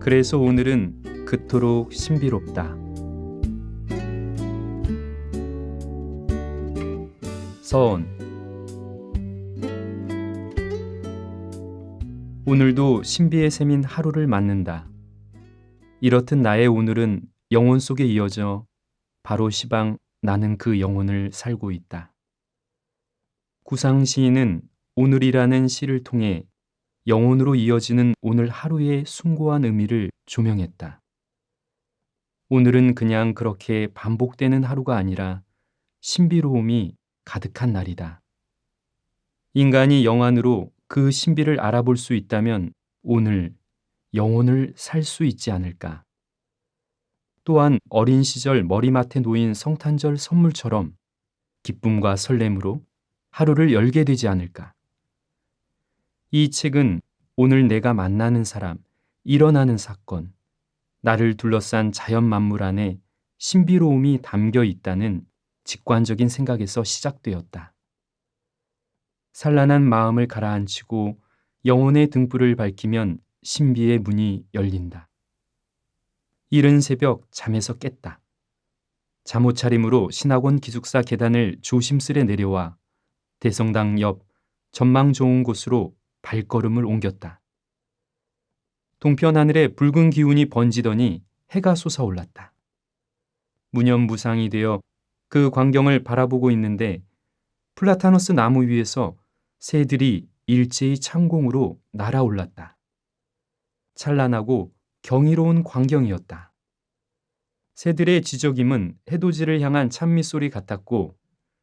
그래서 오늘은 그토록 신비롭다. 서원. 오늘도 신비의 셈인 하루를 맞는다. 이렇듯 나의 오늘은 영혼 속에 이어져 바로 시방 나는 그 영혼을 살고 있다. 구상 시인은 오늘이라는 시를 통해 영혼으로 이어지는 오늘 하루의 숭고한 의미를 조명했다. 오늘은 그냥 그렇게 반복되는 하루가 아니라 신비로움이 가득한 날이다. 인간이 영안으로 그 신비를 알아볼 수 있다면 오늘 영혼을 살 수 있지 않을까. 또한 어린 시절 머리맡에 놓인 성탄절 선물처럼 기쁨과 설렘으로 하루를 열게 되지 않을까. 이 책은 오늘 내가 만나는 사람, 일어나는 사건, 나를 둘러싼 자연 만물 안에 신비로움이 담겨 있다는 직관적인 생각에서 시작되었다. 산란한 마음을 가라앉히고 영혼의 등불을 밝히면 신비의 문이 열린다. 이른 새벽 잠에서 깼다. 잠옷차림으로 신학원 기숙사 계단을 조심스레 내려와 대성당 옆 전망 좋은 곳으로 발걸음을 옮겼다. 동편 하늘에 붉은 기운이 번지더니 해가 솟아올랐다. 무념무상이 되어 그 광경을 바라보고 있는데 플라타너스 나무 위에서 새들이 일제히 창공으로 날아올랐다. 찬란하고 경이로운 광경이었다. 새들의 지저귐은 해돋이를 향한 찬미소리 같았고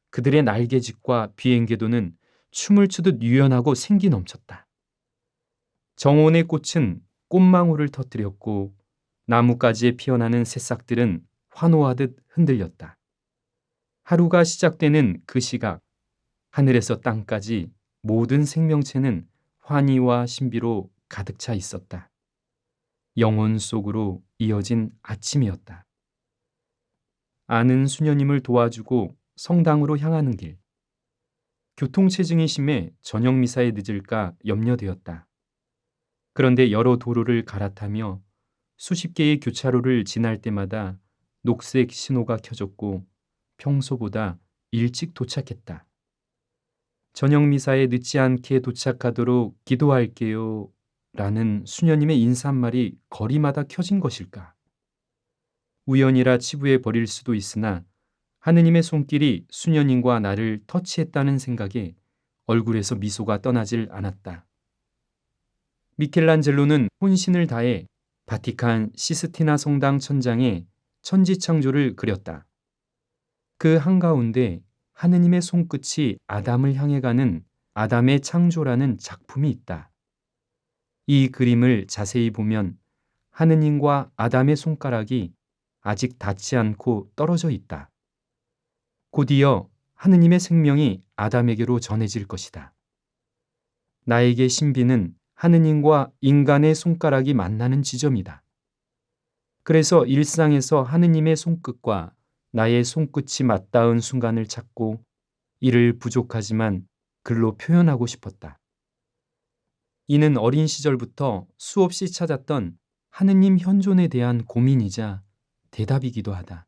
그들의 날개짓과 비행궤도는 춤을 추듯 유연하고 생기 넘쳤다. 정원의 꽃은 꽃망울을 터뜨렸고 나뭇가지에 피어나는 새싹들은 환호하듯 흔들렸다. 하루가 시작되는 그 시각, 하늘에서 땅까지 모든 생명체는 환희와 신비로 가득 차 있었다. 영혼 속으로 이어진 아침이었다. 아는 수녀님을 도와주고 성당으로 향하는 길. 교통체증이 심해 저녁 미사에 늦을까 염려되었다. 그런데 여러 도로를 갈아타며 수십 개의 교차로를 지날 때마다 녹색 신호가 켜졌고 평소보다 일찍 도착했다. 저녁 미사에 늦지 않게 도착하도록 기도할게요 라는 수녀님의 인사말이 거리마다 켜진 것일까? 우연이라 치부해 버릴 수도 있으나 하느님의 손길이 수녀님과 나를 터치했다는 생각에 얼굴에서 미소가 떠나질 않았다. 미켈란젤로는 혼신을 다해 바티칸 시스티나 성당 천장에 천지창조를 그렸다. 그 한가운데 하느님의 손끝이 아담을 향해 가는 아담의 창조라는 작품이 있다. 이 그림을 자세히 보면 하느님과 아담의 손가락이 아직 닿지 않고 떨어져 있다. 곧이어 하느님의 생명이 아담에게로 전해질 것이다. 나에게 신비는 하느님과 인간의 손가락이 만나는 지점이다. 그래서 일상에서 하느님의 손끝과 나의 손끝이 맞닿은 순간을 찾고 이를 부족하지만 글로 표현하고 싶었다. 이는 어린 시절부터 수없이 찾았던 하느님 현존에 대한 고민이자 대답이기도 하다.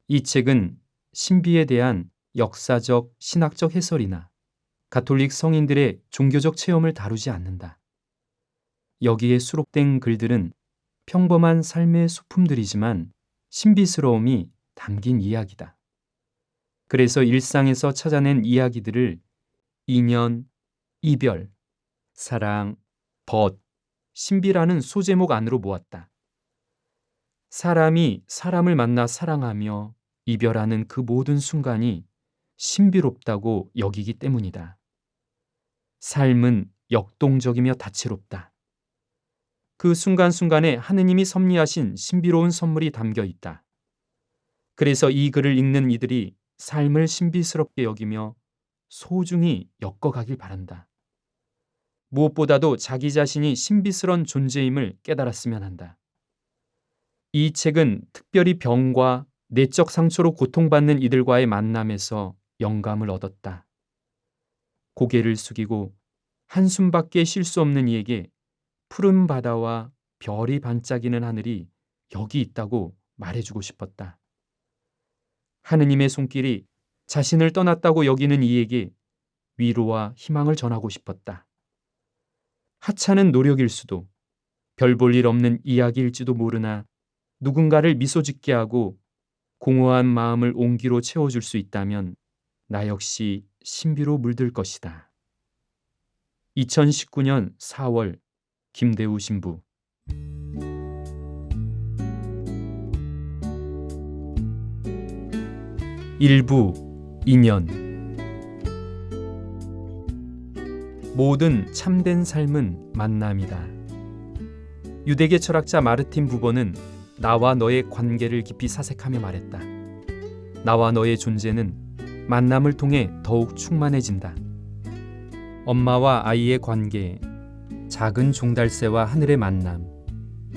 이 책은 신비에 대한 역사적, 신학적 해설이나 가톨릭 성인들의 종교적 체험을 다루지 않는다. 여기에 수록된 글들은 평범한 삶의 소품들이지만 신비스러움이 담긴 이야기다. 그래서 일상에서 찾아낸 이야기들을 인연, 이별, 사랑, 벗, 신비라는 소제목 안으로 모았다. 사람이 사람을 만나 사랑하며 이별하는 그 모든 순간이 신비롭다고 여기기 때문이다. 삶은 역동적이며 다채롭다. 그 순간순간에 하느님이 섭리하신 신비로운 선물이 담겨 있다. 그래서 이 글을 읽는 이들이 삶을 신비스럽게 여기며 소중히 엮어가길 바란다. 무엇보다도 자기 자신이 신비스러운 존재임을 깨달았으면 한다. 이 책은 특별히 병과 내적 상처로 고통받는 이들과의 만남에서 영감을 얻었다. 고개를 숙이고 한숨밖에 쉴 수 없는 이에게 푸른 바다와 별이 반짝이는 하늘이 여기 있다고 말해주고 싶었다. 하느님의 손길이 자신을 떠났다고 여기는 이에게 위로와 희망을 전하고 싶었다. 하찮은 노력일 수도, 별 볼 일 없는 이야기일지도 모르나 누군가를 미소 짓게 하고 공허한 마음을 온기로 채워줄 수 있다면 나 역시 신비로 물들 것이다. 2019년 4월 김대우 신부. 일부 2년. 모든 참된 삶은 만남이다. 유대계 철학자 마르틴 부버는 나와 너의 관계를 깊이 사색하며 말했다. 나와 너의 존재는 만남을 통해 더욱 충만해진다. 엄마와 아이의 관계, 작은 종달새와 하늘의 만남,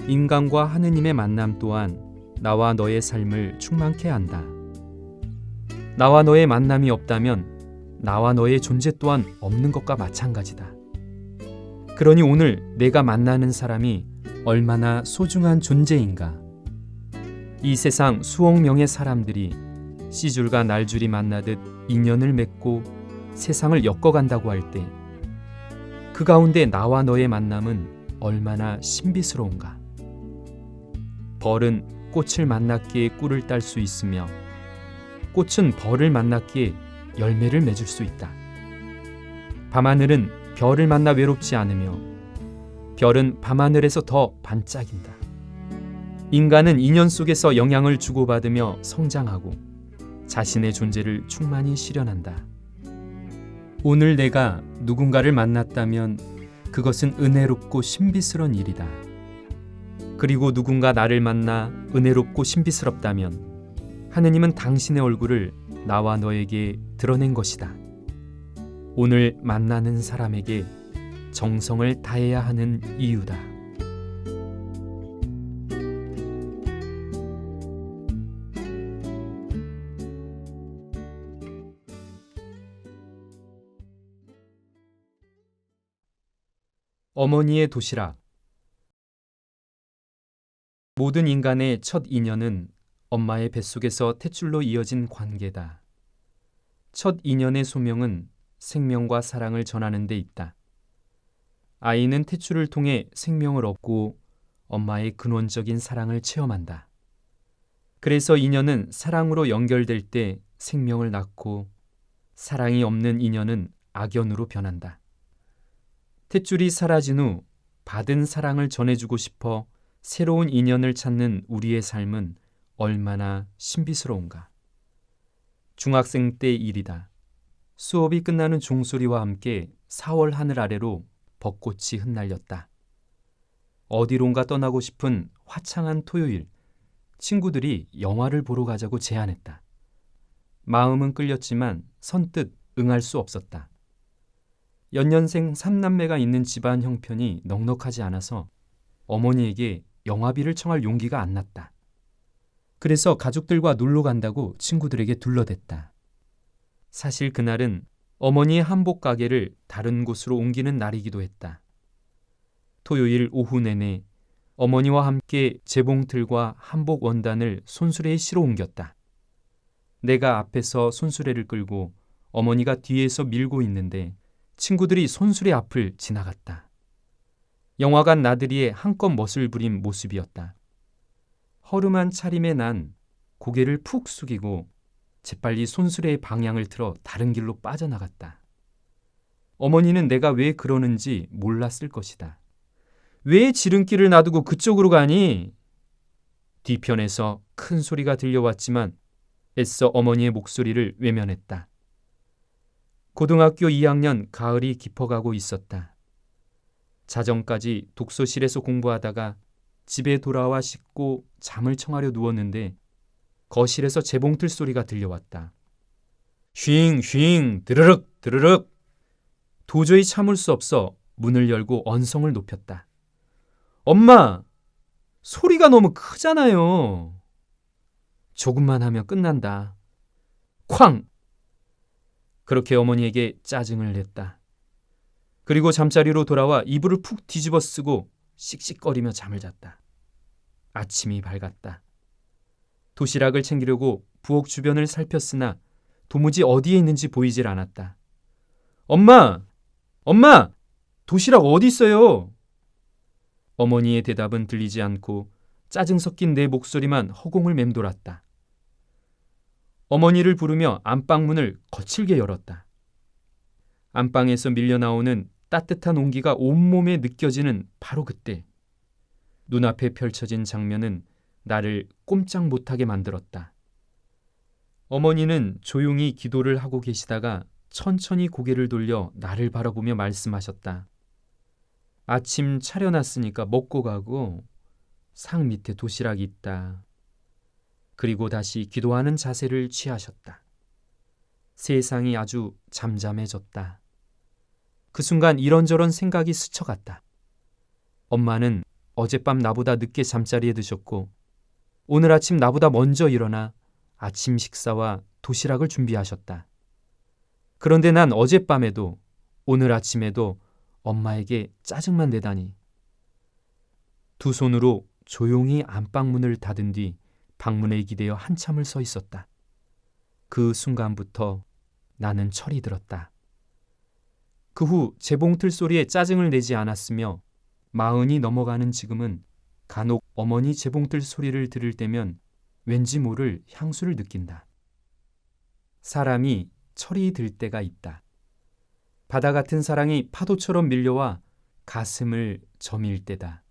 인간과 하느님의 만남 또한 나와 너의 삶을 충만케 한다. 나와 너의 만남이 없다면 나와 너의 존재 또한 없는 것과 마찬가지다. 그러니 오늘 내가 만나는 사람이 얼마나 소중한 존재인가. 이 세상 수억 명의 사람들이 씨줄과 날줄이 만나듯 인연을 맺고 세상을 엮어간다고 할 때 그 가운데 나와 너의 만남은 얼마나 신비스러운가. 벌은 꽃을 만났기에 꿀을 딸 수 있으며 꽃은 벌을 만났기에 열매를 맺을 수 있다. 밤하늘은 별을 만나 외롭지 않으며 별은 밤하늘에서 더 반짝인다. 인간은 인연 속에서 영향을 주고받으며 성장하고 자신의 존재를 충만히 실현한다. 오늘 내가 누군가를 만났다면 그것은 은혜롭고 신비스러운 일이다. 그리고 누군가 나를 만나 은혜롭고 신비스럽다면 하느님은 당신의 얼굴을 나와 너에게 드러낸 것이다. 오늘 만나는 사람에게 정성을 다해야 하는 이유다. 어머니의 도시락. 모든 인간의 첫 인연은 엄마의 뱃속에서 탯줄로 이어진 관계다. 첫 인연의 소명은 생명과 사랑을 전하는 데 있다. 아이는 탯줄을 통해 생명을 얻고 엄마의 근원적인 사랑을 체험한다. 그래서 인연은 사랑으로 연결될 때 생명을 낳고 사랑이 없는 인연은 악연으로 변한다. 탯줄이 사라진 후 받은 사랑을 전해주고 싶어 새로운 인연을 찾는 우리의 삶은 얼마나 신비스러운가. 중학생 때 일이다. 수업이 끝나는 종소리와 함께 4월 하늘 아래로 벚꽃이 흩날렸다. 어디론가 떠나고 싶은 화창한 토요일, 친구들이 영화를 보러 가자고 제안했다. 마음은 끌렸지만 선뜻 응할 수 없었다. 연년생 3남매가 있는 집안 형편이 넉넉하지 않아서 어머니에게 영화비를 청할 용기가 안 났다. 그래서 가족들과 놀러 간다고 친구들에게 둘러댔다. 사실 그날은 어머니의 한복 가게를 다른 곳으로 옮기는 날이기도 했다. 토요일 오후 내내 어머니와 함께 재봉틀과 한복 원단을 손수레에 실어 옮겼다. 내가 앞에서 손수레를 끌고 어머니가 뒤에서 밀고 있는데 친구들이 손수레 앞을 지나갔다. 영화관 나들이에 한껏 멋을 부린 모습이었다. 허름한 차림의 난 고개를 푹 숙이고 재빨리 손수레의 방향을 틀어 다른 길로 빠져나갔다. 어머니는 내가 왜 그러는지 몰랐을 것이다. 왜 지름길을 놔두고 그쪽으로 가니? 뒤편에서 큰 소리가 들려왔지만 애써 어머니의 목소리를 외면했다. 고등학교 2학년 가을이 깊어가고 있었다. 자정까지 독서실에서 공부하다가 집에 돌아와 씻고 잠을 청하려 누웠는데 거실에서 재봉틀 소리가 들려왔다. 쉥 쉥 드르륵 드르륵. 도저히 참을 수 없어 문을 열고 언성을 높였다. 엄마! 소리가 너무 크잖아요. 조금만 하면 끝난다. 쾅! 그렇게 어머니에게 짜증을 냈다. 그리고 잠자리로 돌아와 이불을 푹 뒤집어 쓰고 씩씩거리며 잠을 잤다. 아침이 밝았다. 도시락을 챙기려고 부엌 주변을 살폈으나 도무지 어디에 있는지 보이질 않았다. 엄마! 엄마! 도시락 어디 있어요? 어머니의 대답은 들리지 않고 짜증 섞인 내 목소리만 허공을 맴돌았다. 어머니를 부르며 안방문을 거칠게 열었다. 안방에서 밀려나오는 따뜻한 온기가 온몸에 느껴지는 바로 그때 눈앞에 펼쳐진 장면은 나를 꼼짝 못하게 만들었다. 어머니는 조용히 기도를 하고 계시다가 천천히 고개를 돌려 나를 바라보며 말씀하셨다. 아침 차려놨으니까 먹고 가고 상 밑에 도시락이 있다. 그리고 다시 기도하는 자세를 취하셨다. 세상이 아주 잠잠해졌다. 그 순간 이런저런 생각이 스쳐갔다. 엄마는 어젯밤 나보다 늦게 잠자리에 드셨고 오늘 아침 나보다 먼저 일어나 아침 식사와 도시락을 준비하셨다. 그런데 난 어젯밤에도 오늘 아침에도 엄마에게 짜증만 내다니. 두 손으로 조용히 안방문을 닫은 뒤 방문에 기대어 한참을 서 있었다. 그 순간부터 나는 철이 들었다. 그 후 재봉틀 소리에 짜증을 내지 않았으며 40이 넘어가는 지금은 간혹 어머니 재봉틀 소리를 들을 때면 왠지 모를 향수를 느낀다. 사람이 철이 들 때가 있다. 바다 같은 사랑이 파도처럼 밀려와 가슴을 저밀 때다.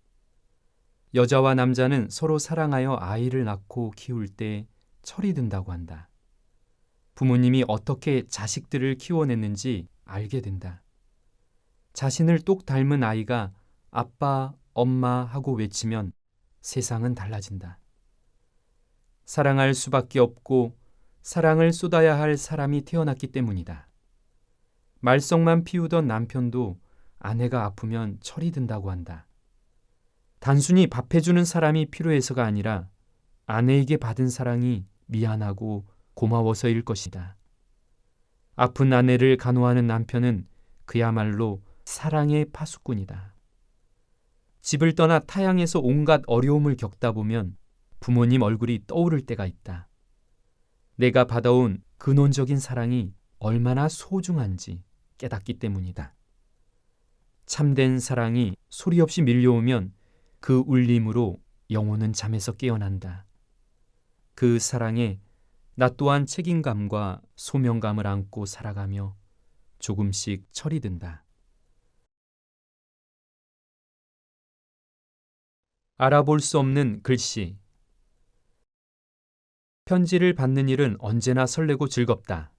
여자와 남자는 서로 사랑하여 아이를 낳고 키울 때 철이 든다고 한다. 부모님이 어떻게 자식들을 키워냈는지 알게 된다. 자신을 똑 닮은 아이가 아빠, 엄마 하고 외치면 세상은 달라진다. 사랑할 수밖에 없고 사랑을 쏟아야 할 사람이 태어났기 때문이다. 말썽만 피우던 남편도 아내가 아프면 철이 든다고 한다. 단순히 밥해주는 사람이 필요해서가 아니라 아내에게 받은 사랑이 미안하고 고마워서일 것이다. 아픈 아내를 간호하는 남편은 그야말로 사랑의 파수꾼이다. 집을 떠나 타향에서 온갖 어려움을 겪다 보면 부모님 얼굴이 떠오를 때가 있다. 내가 받아온 근원적인 사랑이 얼마나 소중한지 깨닫기 때문이다. 참된 사랑이 소리 없이 밀려오면 그 울림으로 영혼은 잠에서 깨어난다. 그 사랑에 나 또한 책임감과 소명감을 안고 살아가며 조금씩 철이 든다. 알아볼 수 없는 글씨. 편지를 받는 일은 언제나 설레고 즐겁다.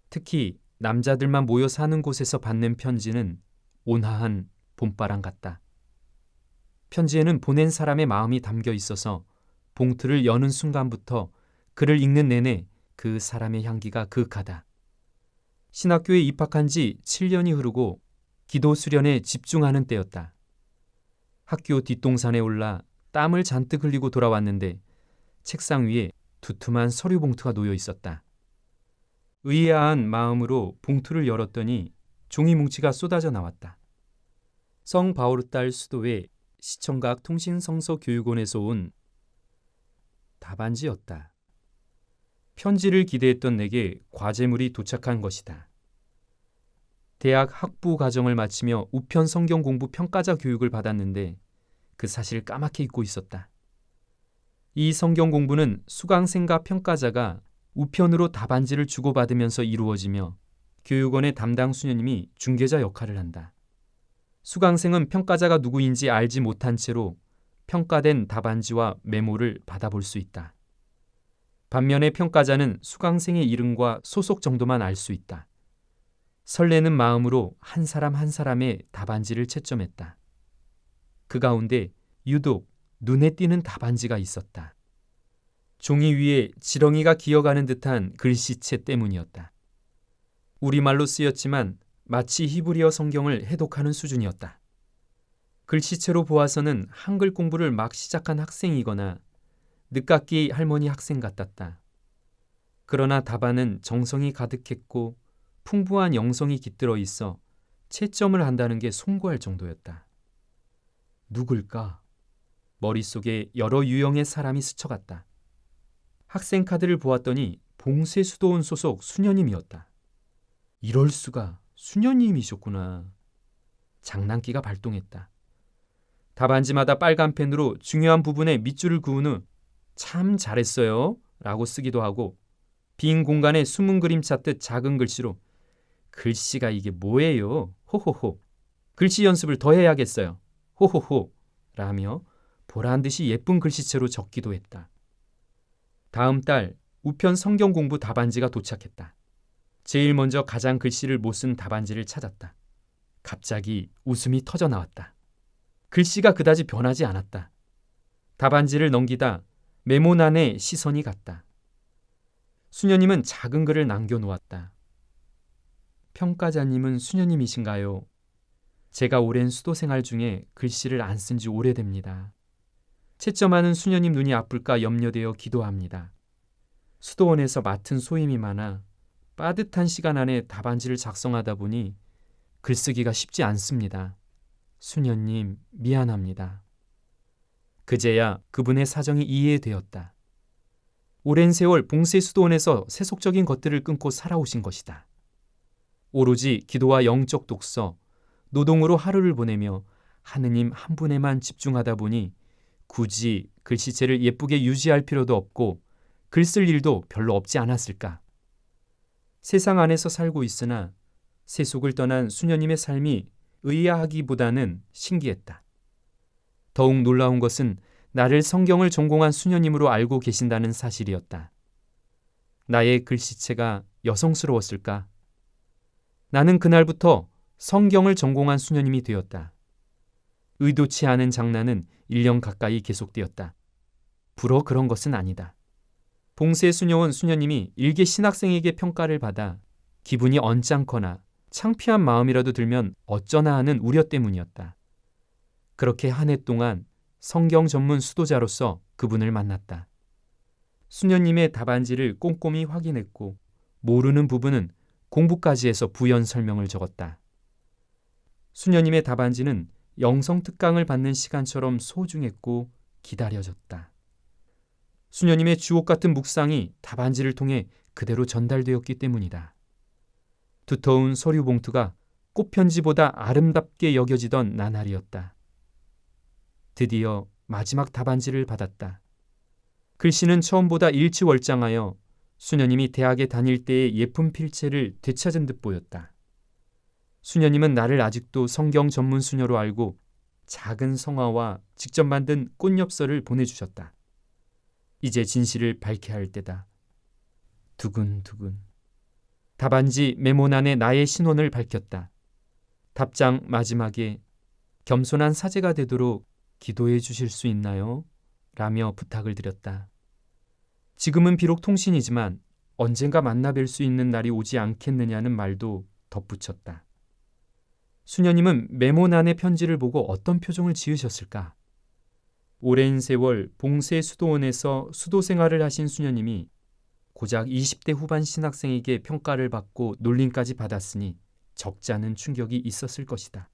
특히 남자들만 모여 사는 곳에서 받는 편지는 온화한 봄바람 같다. 편지에는 보낸 사람의 마음이 담겨 있어서 봉투를 여는 순간부터 글을 읽는 내내 그 사람의 향기가 그윽하다. 신학교에 입학한 지 7년이 흐르고 기도 수련에 집중하는 때였다. 학교 뒷동산에 올라 땀을 잔뜩 흘리고 돌아왔는데 책상 위에 두툼한 서류 봉투가 놓여 있었다. 의아한 마음으로 봉투를 열었더니 종이 뭉치가 쏟아져 나왔다. 성 바오르달 수도의 시청각 통신성서교육원에서 온 답안지였다. 편지를 기대했던 내게 과제물이 도착한 것이다. 대학 학부 과정을 마치며 우편 성경 공부 평가자 교육을 받았는데 그 사실을 까맣게 잊고 있었다. 이 성경 공부는 수강생과 평가자가 우편으로 답안지를 주고받으면서 이루어지며 교육원의 담당 수녀님이 중개자 역할을 한다. 수강생은 평가자가 누구인지 알지 못한 채로 평가된 답안지와 메모를 받아볼 수 있다. 반면에 평가자는 수강생의 이름과 소속 정도만 알 수 있다. 설레는 마음으로 한 사람 한 사람의 답안지를 채점했다. 그 가운데 유독 눈에 띄는 답안지가 있었다. 종이 위에 지렁이가 기어가는 듯한 글씨체 때문이었다. 우리말로 쓰였지만 마치 히브리어 성경을 해독하는 수준이었다. 글씨체로 보아서는 한글 공부를 막 시작한 학생이거나 늦깎이 할머니 학생 같았다. 그러나 답안은 정성이 가득했고 풍부한 영성이 깃들어 있어 채점을 한다는 게 송구할 정도였다. 누굴까? 머릿속에 여러 유형의 사람이 스쳐갔다. 학생 카드를 보았더니 봉쇄수도원 소속 수녀님이었다. 이럴 수가, 수녀님이셨구나. 장난기가 발동했다. 답안지마다 빨간 펜으로 중요한 부분에 밑줄을 그은 후 참 잘했어요 라고 쓰기도 하고, 빈 공간에 숨은 그림 찾듯 작은 글씨로 글씨가 이게 뭐예요? 호호호. 글씨 연습을 더 해야겠어요. 호호호. 라며 보란듯이 예쁜 글씨체로 적기도 했다. 다음 달 우편 성경 공부 답안지가 도착했다. 제일 먼저 가장 글씨를 못 쓴 답안지를 찾았다. 갑자기 웃음이 터져 나왔다. 글씨가 그다지 변하지 않았다. 답안지를 넘기다 메모란에 시선이 갔다. 수녀님은 작은 글을 남겨놓았다. 평가자님은 수녀님이신가요? 제가 오랜 수도 생활 중에 글씨를 안 쓴 지 오래됩니다. 채점하는 수녀님 눈이 아플까 염려되어 기도합니다. 수도원에서 맡은 소임이 많아 빠듯한 시간 안에 답안지를 작성하다 보니 글쓰기가 쉽지 않습니다. 수녀님 미안합니다. 그제야 그분의 사정이 이해되었다. 오랜 세월 봉쇄 수도원에서 세속적인 것들을 끊고 살아오신 것이다. 오로지 기도와 영적 독서, 노동으로 하루를 보내며 하느님 한 분에만 집중하다 보니 굳이 글씨체를 예쁘게 유지할 필요도 없고 글 쓸 일도 별로 없지 않았을까. 세상 안에서 살고 있으나 세속을 떠난 수녀님의 삶이 의아하기보다는 신기했다. 더욱 놀라운 것은 나를 성경을 전공한 수녀님으로 알고 계신다는 사실이었다. 나의 글씨체가 여성스러웠을까? 나는 그날부터 성경을 전공한 수녀님이 되었다. 의도치 않은 장난은 1년 가까이 계속되었다. 불어 그런 것은 아니다. 봉쇄 수녀원 수녀님이 일개 신학생에게 평가를 받아 기분이 언짢거나 창피한 마음이라도 들면 어쩌나 하는 우려 때문이었다. 그렇게 한 해 동안 성경 전문 수도자로서 그분을 만났다. 수녀님의 답안지를 꼼꼼히 확인했고 모르는 부분은 공부까지 해서 부연 설명을 적었다. 수녀님의 답안지는 영성특강을 받는 시간처럼 소중했고 기다려졌다. 수녀님의 주옥 같은 묵상이 답안지를 통해 그대로 전달되었기 때문이다. 두터운 서류 봉투가 꽃편지보다 아름답게 여겨지던 나날이었다. 드디어 마지막 답안지를 받았다. 글씨는 처음보다 일치월장하여 수녀님이 대학에 다닐 때의 예쁜 필체를 되찾은 듯 보였다. 수녀님은 나를 아직도 성경 전문 수녀로 알고 작은 성화와 직접 만든 꽃엽서를 보내주셨다. 이제 진실을 밝혀야 할 때다. 두근두근. 답안지 메모란에 나의 신원을 밝혔다. 답장 마지막에 겸손한 사제가 되도록 기도해 주실 수 있나요? 라며 부탁을 드렸다. 지금은 비록 통신이지만 언젠가 만나 뵐 수 있는 날이 오지 않겠느냐는 말도 덧붙였다. 수녀님은 메모란의 편지를 보고 어떤 표정을 지으셨을까? 오랜 세월 봉쇄 수도원에서 수도 생활을 하신 수녀님이 고작 20대 후반 신학생에게 평가를 받고 놀림까지 받았으니 적지 않은 충격이 있었을 것이다.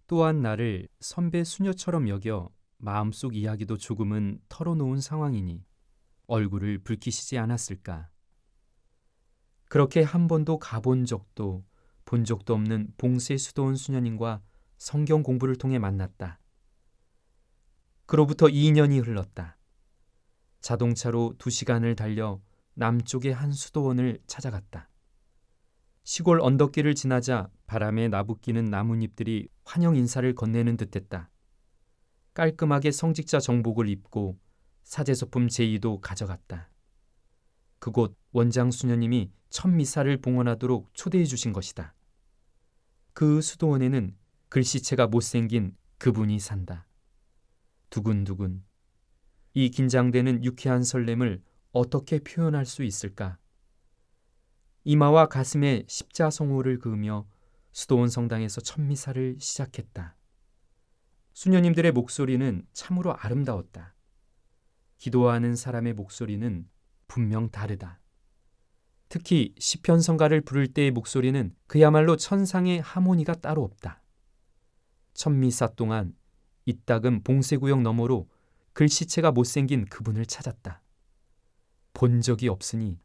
또한 나를 선배 수녀처럼 여겨 마음속 이야기도 조금은 털어놓은 상황이니 얼굴을 붉히시지 않았을까. 그렇게 한 번도 가본 적도 본 적도 없는 봉쇄 수도원 수녀님과 성경 공부를 통해 만났다. 그로부터 2년이 흘렀다. 자동차로 2시간을 달려 남쪽의 한 수도원을 찾아갔다. 시골 언덕길을 지나자 바람에 나부끼는 나뭇잎들이 환영 인사를 건네는 듯했다. 깔끔하게 성직자 정복을 입고 사제소품 제의도 가져갔다. 그곳 원장 수녀님이 첫 미사를 봉헌하도록 초대해 주신 것이다. 그 수도원에는 글씨체가 못생긴 그분이 산다. 두근두근. 이 긴장되는 유쾌한 설렘을 어떻게 표현할 수 있을까? 이마와 가슴에 십자성호를 그으며 수도원 성당에서 첫 미사를 시작했다. 수녀님들의 목소리는 참으로 아름다웠다. 기도하는 사람의 목소리는 분명 다르다. 특히 시편성가를 부를 때의 목소리는 그야말로 천상의 하모니가 따로 없다. 첫 미사 동안 이따금 봉쇄구역 너머로 글씨체가 못생긴 그분을 찾았다. 본 적이 없으니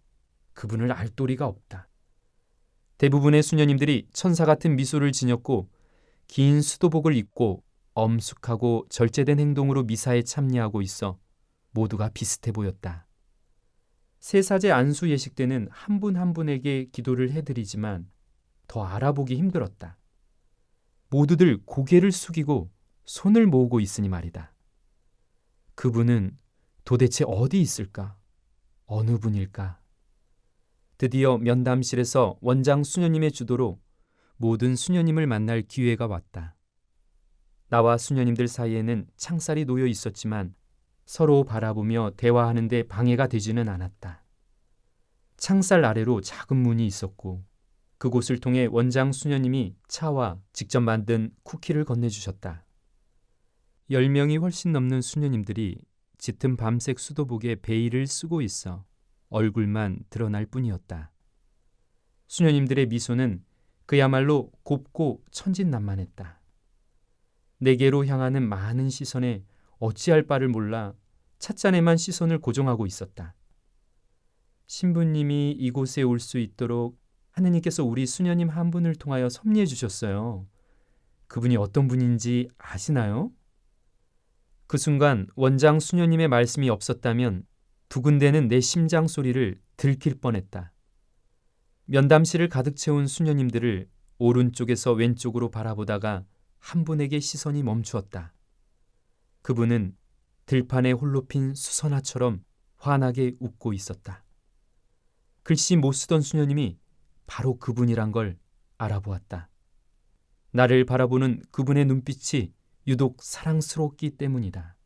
그분을 알 도리가 없다. 대부분의 수녀님들이 천사 같은 미소를 지녔고 긴 수도복을 입고 엄숙하고 절제된 행동으로 미사에 참여하고 있어 모두가 비슷해 보였다. 세사제 안수 예식 때는 한 분 한 분에게 기도를 해드리지만 더 알아보기 힘들었다. 모두들 고개를 숙이고 손을 모으고 있으니 말이다. 그분은 도대체 어디 있을까? 어느 분일까? 드디어 면담실에서 원장 수녀님의 주도로 모든 수녀님을 만날 기회가 왔다. 나와 수녀님들 사이에는 창살이 놓여 있었지만 서로 바라보며 대화하는데 방해가 되지는 않았다. 창살 아래로 작은 문이 있었고 그곳을 통해 원장 수녀님이 차와 직접 만든 쿠키를 건네주셨다. 10명이 훨씬 넘는 수녀님들이 짙은 밤색 수도복에 베일을 쓰고 있어 얼굴만 드러날 뿐이었다. 수녀님들의 미소는 그야말로 곱고 천진난만했다. 내게로 향하는 많은 시선에 어찌할 바를 몰라 찻잔에만 시선을 고정하고 있었다. 신부님이 이곳에 올 수 있도록 하느님께서 우리 수녀님 한 분을 통하여 섭리해 주셨어요. 그분이 어떤 분인지 아시나요? 그 순간 원장 수녀님의 말씀이 없었다면 두근대는 내 심장 소리를 들킬 뻔했다. 면담실을 가득 채운 수녀님들을 오른쪽에서 왼쪽으로 바라보다가 한 분에게 시선이 멈추었다. 그분은 들판에 홀로 핀 수선화처럼 환하게 웃고 있었다. 글씨 못 쓰던 수녀님이 바로 그분이란 걸 알아보았다. 나를 바라보는 그분의 눈빛이 유독 사랑스럽기 때문이다.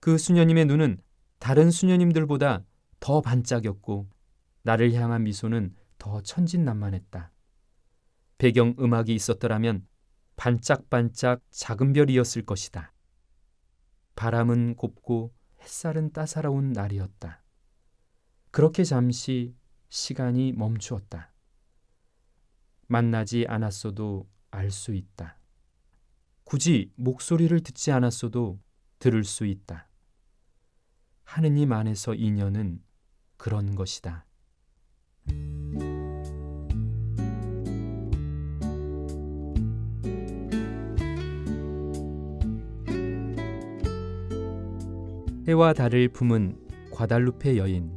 그 수녀님의 눈은 다른 수녀님들보다 더 반짝였고 나를 향한 미소는 더 천진난만했다. 배경 음악이 있었더라면 반짝반짝 작은 별이었을 것이다. 바람은 곱고 햇살은 따사로운 날이었다. 그렇게 잠시 시간이 멈추었다. 만나지 않았어도 알 수 있다. 굳이 목소리를 듣지 않았어도 들을 수 있다. 하느님 안에서 인연은 그런 것이다. 해와 달을 품은 과달루페 여인.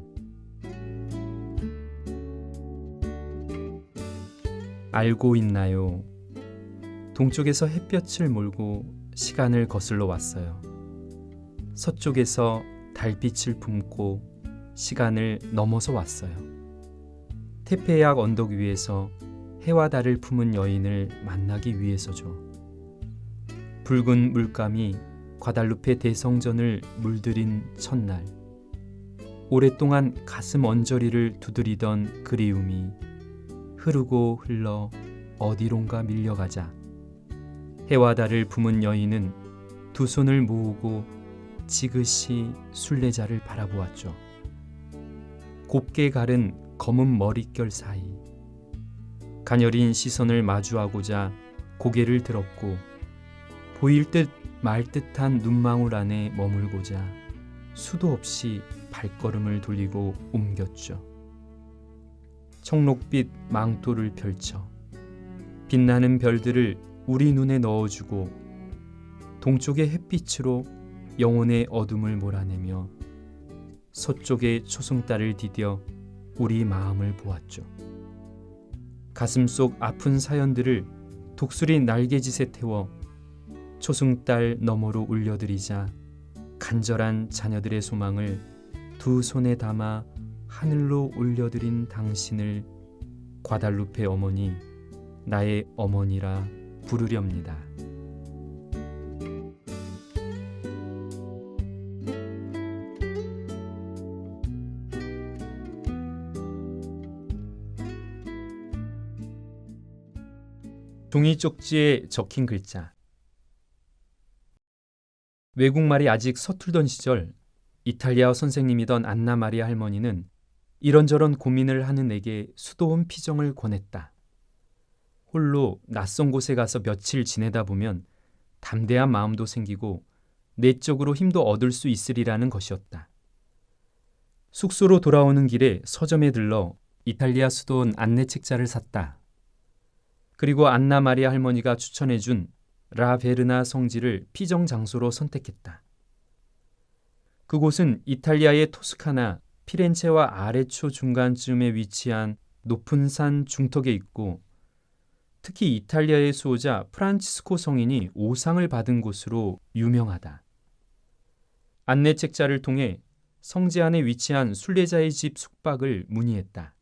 알고 있나요? 동쪽에서 햇볕을 몰고 시간을 거슬러 왔어요. 서쪽에서 달빛을 품고 시간을 넘어서 왔어요. 테페약 언덕 위에서 해와 달을 품은 여인을 만나기 위해서죠. 붉은 물감이 과달루페 대성전을 물들인 첫날, 오랫동안 가슴 언저리를 두드리던 그리움이 흐르고 흘러 어디론가 밀려가자 해와 달을 품은 여인은 두 손을 모으고 지그시 순례자를 바라보았죠. 곱게 가른 검은 머릿결 사이 가녀린 시선을 마주하고자 고개를 들었고 보일 듯 말 듯한 눈망울 안에 머물고자 수도 없이 발걸음을 돌리고 옮겼죠. 청록빛 망토를 펼쳐 빛나는 별들을 우리 눈에 넣어주고 동쪽의 햇빛으로 영혼의 어둠을 몰아내며 서쪽의 초승달을 디뎌 우리 마음을 보았죠. 가슴 속 아픈 사연들을 독수리 날개짓에 태워 초승달 너머로 울려드리자 간절한 자녀들의 소망을 두 손에 담아 하늘로 올려드린 당신을 과달루페 어머니, 나의 어머니라 부르렵니다. 종이 쪽지에 적힌 글자. 외국말이 아직 서툴던 시절 이탈리아 선생님이던 안나 마리아 할머니는 이런저런 고민을 하는 내게 수도원 피정을 권했다. 홀로 낯선 곳에 가서 며칠 지내다 보면 담대한 마음도 생기고 내적으로 힘도 얻을 수 있으리라는 것이었다. 숙소로 돌아오는 길에 서점에 들러 이탈리아 수도원 안내책자를 샀다. 그리고 안나 마리아 할머니가 추천해준 라 베르나 성지를 피정 장소로 선택했다. 그곳은 이탈리아의 토스카나, 피렌체와 아레초 중간쯤에 위치한 높은 산 중턱에 있고 특히 이탈리아의 수호자 프란치스코 성인이 오상을 받은 곳으로 유명하다. 안내책자를 통해 성지 안에 위치한 순례자의 집 숙박을 문의했다.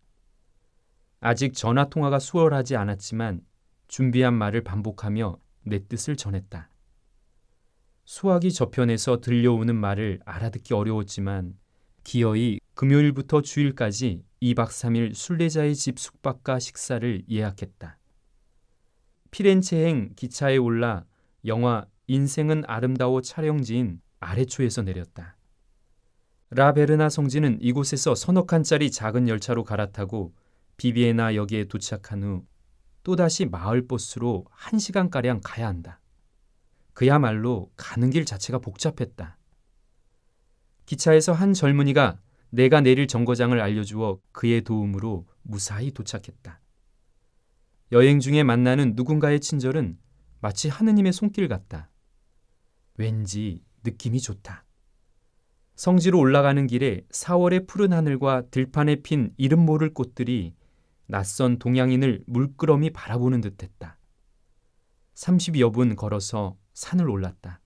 아직 전화 통화가 수월하지 않았지만 준비한 말을 반복하며 내 뜻을 전했다. 수화기 저편에서 들려오는 말을 알아듣기 어려웠지만 기어이 금요일부터 주일까지 2박 3일 순례자의 집 숙박과 식사를 예약했다. 피렌체행 기차에 올라 영화 인생은 아름다워 촬영지인 아레초에서 내렸다. 라베르나 성지는 이곳에서 서너 칸짜리 작은 열차로 갈아타고 비비에나 역에 도착한 후 또다시 마을버스로 1시간가량 가야 한다. 그야말로 가는 길 자체가 복잡했다. 기차에서 한 젊은이가 내가 내릴 정거장을 알려주어 그의 도움으로 무사히 도착했다. 여행 중에 만나는 누군가의 친절은 마치 하느님의 손길 같다. 왠지 느낌이 좋다. 성지로 올라가는 길에 4월의 푸른 하늘과 들판에 핀 이름 모를 꽃들이 낯선 동양인을 물끄러미 바라보는 듯했다. 30여 분 걸어서 산을 올랐다.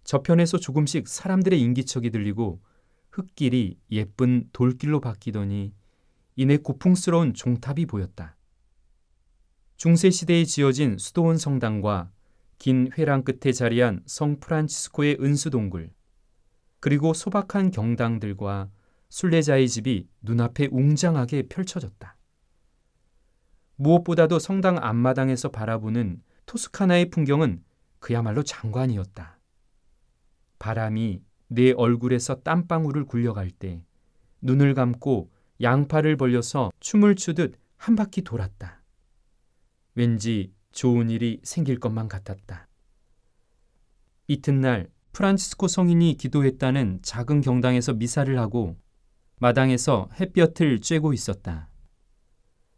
저편에서 조금씩 사람들의 인기척이 들리고 흙길이 예쁜 돌길로 바뀌더니 이내 고풍스러운 종탑이 보였다. 중세시대에 지어진 수도원 성당과 긴 회랑 끝에 자리한 성 프란치스코의 은수동굴, 그리고 소박한 경당들과 순례자의 집이 눈앞에 웅장하게 펼쳐졌다. 무엇보다도 성당 앞마당에서 바라보는 토스카나의 풍경은 그야말로 장관이었다. 바람이 내 얼굴에서 땀방울을 굴려갈 때 눈을 감고 양팔을 벌려서 춤을 추듯 한 바퀴 돌았다. 왠지 좋은 일이 생길 것만 같았다. 이튿날 프란치스코 성인이 기도했다는 작은 경당에서 미사를 하고 마당에서 햇볕을 쬐고 있었다.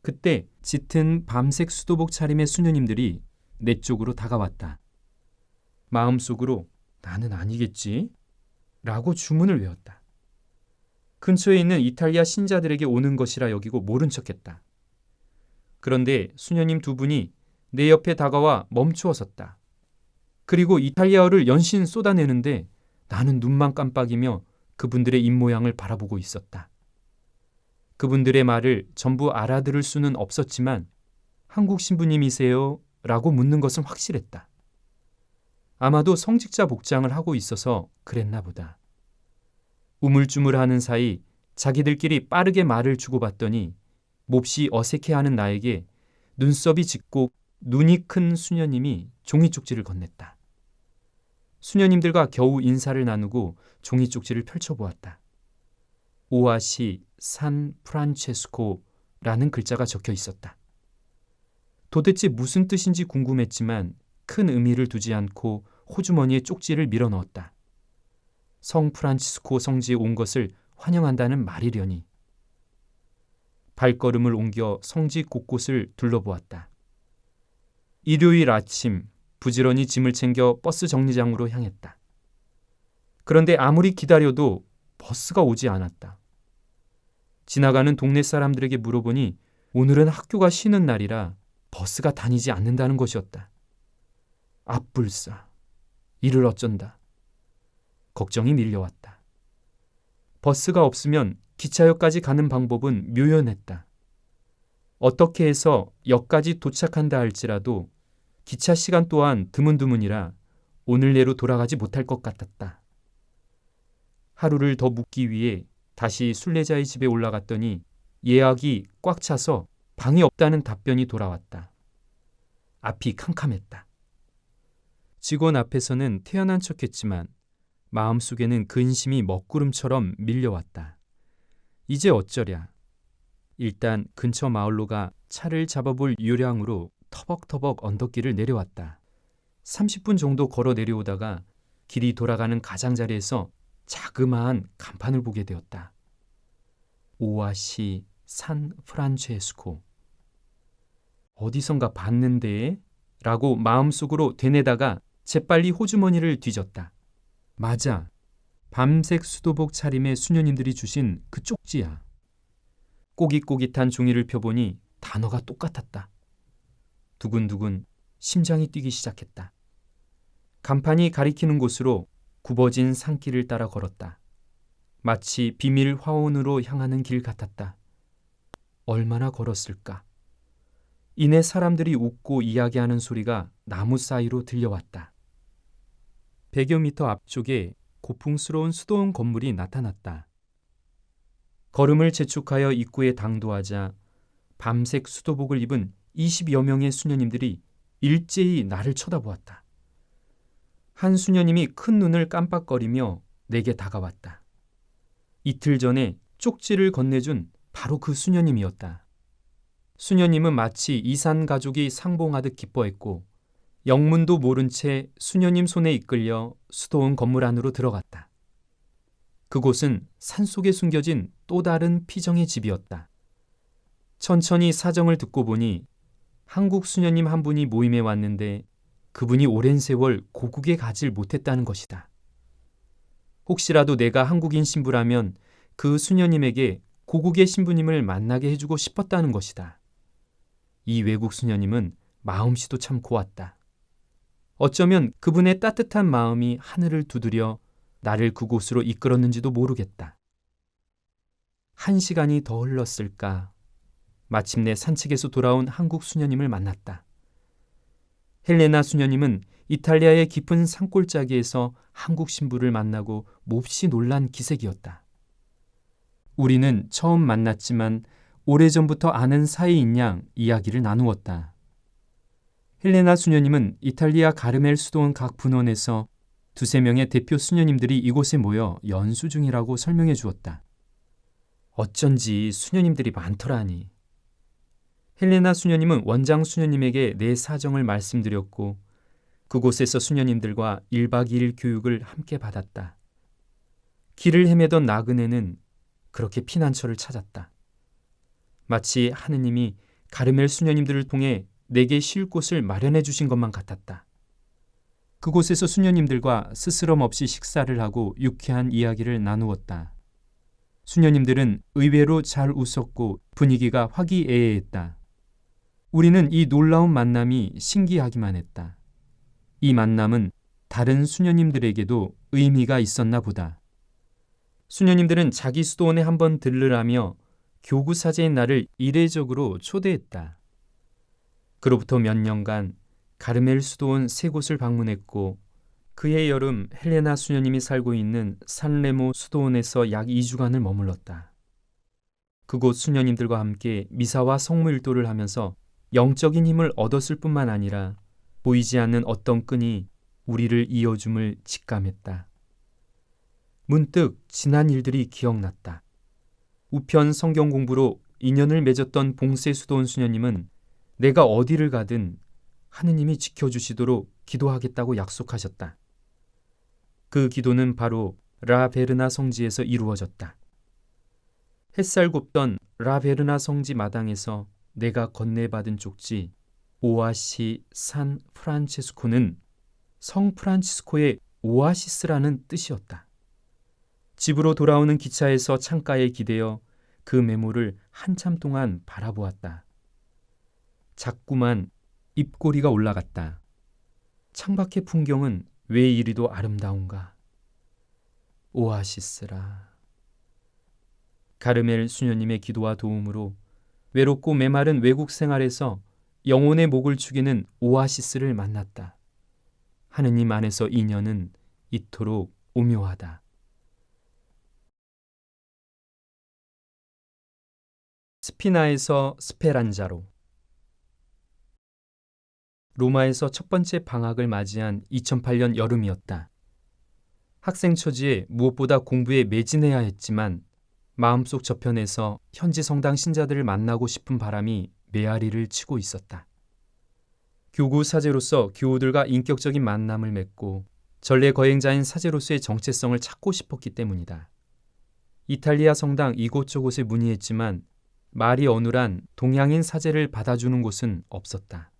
그때 짙은 밤색 수도복 차림의 수녀님들이 내 쪽으로 다가왔다. 마음속으로 나는 아니겠지? 라고 주문을 외웠다. 근처에 있는 이탈리아 신자들에게 오는 것이라 여기고 모른 척했다. 그런데 수녀님 두 분이 내 옆에 다가와 멈추어 섰다. 그리고 이탈리아어를 연신 쏟아내는데 나는 눈만 깜빡이며 그분들의 입모양을 바라보고 있었다. 그분들의 말을 전부 알아들을 수는 없었지만 한국 신부님이세요? 라고 묻는 것은 확실했다. 아마도 성직자 복장을 하고 있어서 그랬나 보다. 우물쭈물하는 사이 자기들끼리 빠르게 말을 주고받더니 몹시 어색해하는 나에게 눈썹이 짙고 눈이 큰 수녀님이 종이 쪽지를 건넸다. 수녀님들과 겨우 인사를 나누고 종이 쪽지를 펼쳐보았다. 오아시 산 프란체스코라는 글자가 적혀 있었다. 도대체 무슨 뜻인지 궁금했지만 큰 의미를 두지 않고 호주머니에 쪽지를 밀어 넣었다. 성 프란치스코 성지에 온 것을 환영한다는 말이려니. 발걸음을 옮겨 성지 곳곳을 둘러보았다. 일요일 아침 부지런히 짐을 챙겨 버스 정류장으로 향했다. 그런데 아무리 기다려도 버스가 오지 않았다. 지나가는 동네 사람들에게 물어보니 오늘은 학교가 쉬는 날이라 버스가 다니지 않는다는 것이었다. 앞불싸. 이를 어쩐다. 걱정이 밀려왔다. 버스가 없으면 기차역까지 가는 방법은 묘연했다. 어떻게 해서 역까지 도착한다 할지라도 기차 시간 또한 드문드문이라 오늘 내로 돌아가지 못할 것 같았다. 하루를 더 묵기 위해 다시 순례자의 집에 올라갔더니 예약이 꽉 차서 방이 없다는 답변이 돌아왔다. 앞이 캄캄했다. 직원 앞에서는 태연한 척했지만 마음속에는 근심이 먹구름처럼 밀려왔다. 이제 어쩌랴. 일단 근처 마을로 가 차를 잡아볼 요량으로 터벅터벅 언덕길을 내려왔다. 30분 정도 걸어 내려오다가 길이 돌아가는 가장자리에서 자그마한 간판을 보게 되었다. 오아시 산 프란체스코. 어디선가 봤는데? 라고 마음속으로 되뇌다가 재빨리 호주머니를 뒤졌다. 맞아. 밤색 수도복 차림의 수녀님들이 주신 그 쪽지야. 꼬깃꼬깃한 종이를 펴보니 단어가 똑같았다. 두근두근 심장이 뛰기 시작했다. 간판이 가리키는 곳으로 굽어진 산길을 따라 걸었다. 마치 비밀 화원으로 향하는 길 같았다. 얼마나 걸었을까? 이내 사람들이 웃고 이야기하는 소리가 나무 사이로 들려왔다. 100여 미터 앞쪽에 고풍스러운 수도원 건물이 나타났다. 걸음을 재촉하여 입구에 당도하자 밤색 수도복을 입은 20여 명의 수녀님들이 일제히 나를 쳐다보았다. 한 수녀님이 큰 눈을 깜빡거리며 내게 다가왔다. 이틀 전에 쪽지를 건네준 바로 그 수녀님이었다. 수녀님은 마치 이산 가족이 상봉하듯 기뻐했고 영문도 모른 채 수녀님 손에 이끌려 수도원 건물 안으로 들어갔다. 그곳은 산속에 숨겨진 또 다른 피정의 집이었다. 천천히 사정을 듣고 보니 한국 수녀님 한 분이 모임에 왔는데 그분이 오랜 세월 고국에 가질 못했다는 것이다. 혹시라도 내가 한국인 신부라면 그 수녀님에게 고국의 신부님을 만나게 해주고 싶었다는 것이다. 이 외국 수녀님은 마음씨도 참 고왔다. 어쩌면 그분의 따뜻한 마음이 하늘을 두드려 나를 그곳으로 이끌었는지도 모르겠다. 1시간이 더 흘렀을까? 마침내 산책에서 돌아온 한국 수녀님을 만났다. 헬레나 수녀님은 이탈리아의 깊은 산골짜기에서 한국 신부를 만나고 몹시 놀란 기색이었다. 우리는 처음 만났지만 오래전부터 아는 사이인 양 이야기를 나누었다. 헬레나 수녀님은 이탈리아 가르멜 수도원 각 분원에서 2~3명의 대표 수녀님들이 이곳에 모여 연수 중이라고 설명해 주었다. 어쩐지 수녀님들이 많더라니. 헬레나 수녀님은 원장 수녀님에게 내 사정을 말씀드렸고 그곳에서 수녀님들과 1박 2일 교육을 함께 받았다. 길을 헤매던 나그네는 그렇게 피난처를 찾았다. 마치 하느님이 가르멜 수녀님들을 통해 내게 쉴 곳을 마련해 주신 것만 같았다. 그곳에서 수녀님들과 스스럼 없이 식사를 하고 유쾌한 이야기를 나누었다. 수녀님들은 의외로 잘 웃었고 분위기가 화기애애했다. 우리는 이 놀라운 만남이 신기하기만 했다. 이 만남은 다른 수녀님들에게도 의미가 있었나 보다. 수녀님들은 자기 수도원에 한번 들르라며 교구사제인 나를 이례적으로 초대했다. 그로부터 몇 년간 가르멜 수도원 3곳을 방문했고 그해 여름 헬레나 수녀님이 살고 있는 산레모 수도원에서 약 2주간을 머물렀다. 그곳 수녀님들과 함께 미사와 성무일도를 하면서 영적인 힘을 얻었을 뿐만 아니라 보이지 않는 어떤 끈이 우리를 이어줌을 직감했다. 문득 지난 일들이 기억났다. 우편 성경 공부로 인연을 맺었던 봉세 수도원 수녀님은 내가 어디를 가든 하느님이 지켜주시도록 기도하겠다고 약속하셨다. 그 기도는 바로 라베르나 성지에서 이루어졌다. 햇살 곱던 라베르나 성지 마당에서 내가 건네받은 쪽지 오아시 산 프란체스코는 성 프란치스코의 오아시스라는 뜻이었다. 집으로 돌아오는 기차에서 창가에 기대어 그 메모를 한참 동안 바라보았다. 자꾸만 입꼬리가 올라갔다. 창밖의 풍경은 왜 이리도 아름다운가. 오아시스라. 가르멜 수녀님의 기도와 도움으로 외롭고 메마른 외국 생활에서 영혼의 목을 축이는 오아시스를 만났다. 하느님 안에서 인연은 이토록 오묘하다. 스피나에서 스페란자로. 로마에서 첫 번째 방학을 맞이한 2008년 여름이었다. 학생처지에 무엇보다 공부에 매진해야 했지만 마음속 저편에서 현지 성당 신자들을 만나고 싶은 바람이 메아리를 치고 있었다. 교구 사제로서 교우들과 인격적인 만남을 맺고 전례 거행자인 사제로서의 정체성을 찾고 싶었기 때문이다. 이탈리아 성당 이곳저곳에 문의했지만 말이 어눌한 동양인 사제를 받아주는 곳은 없었다.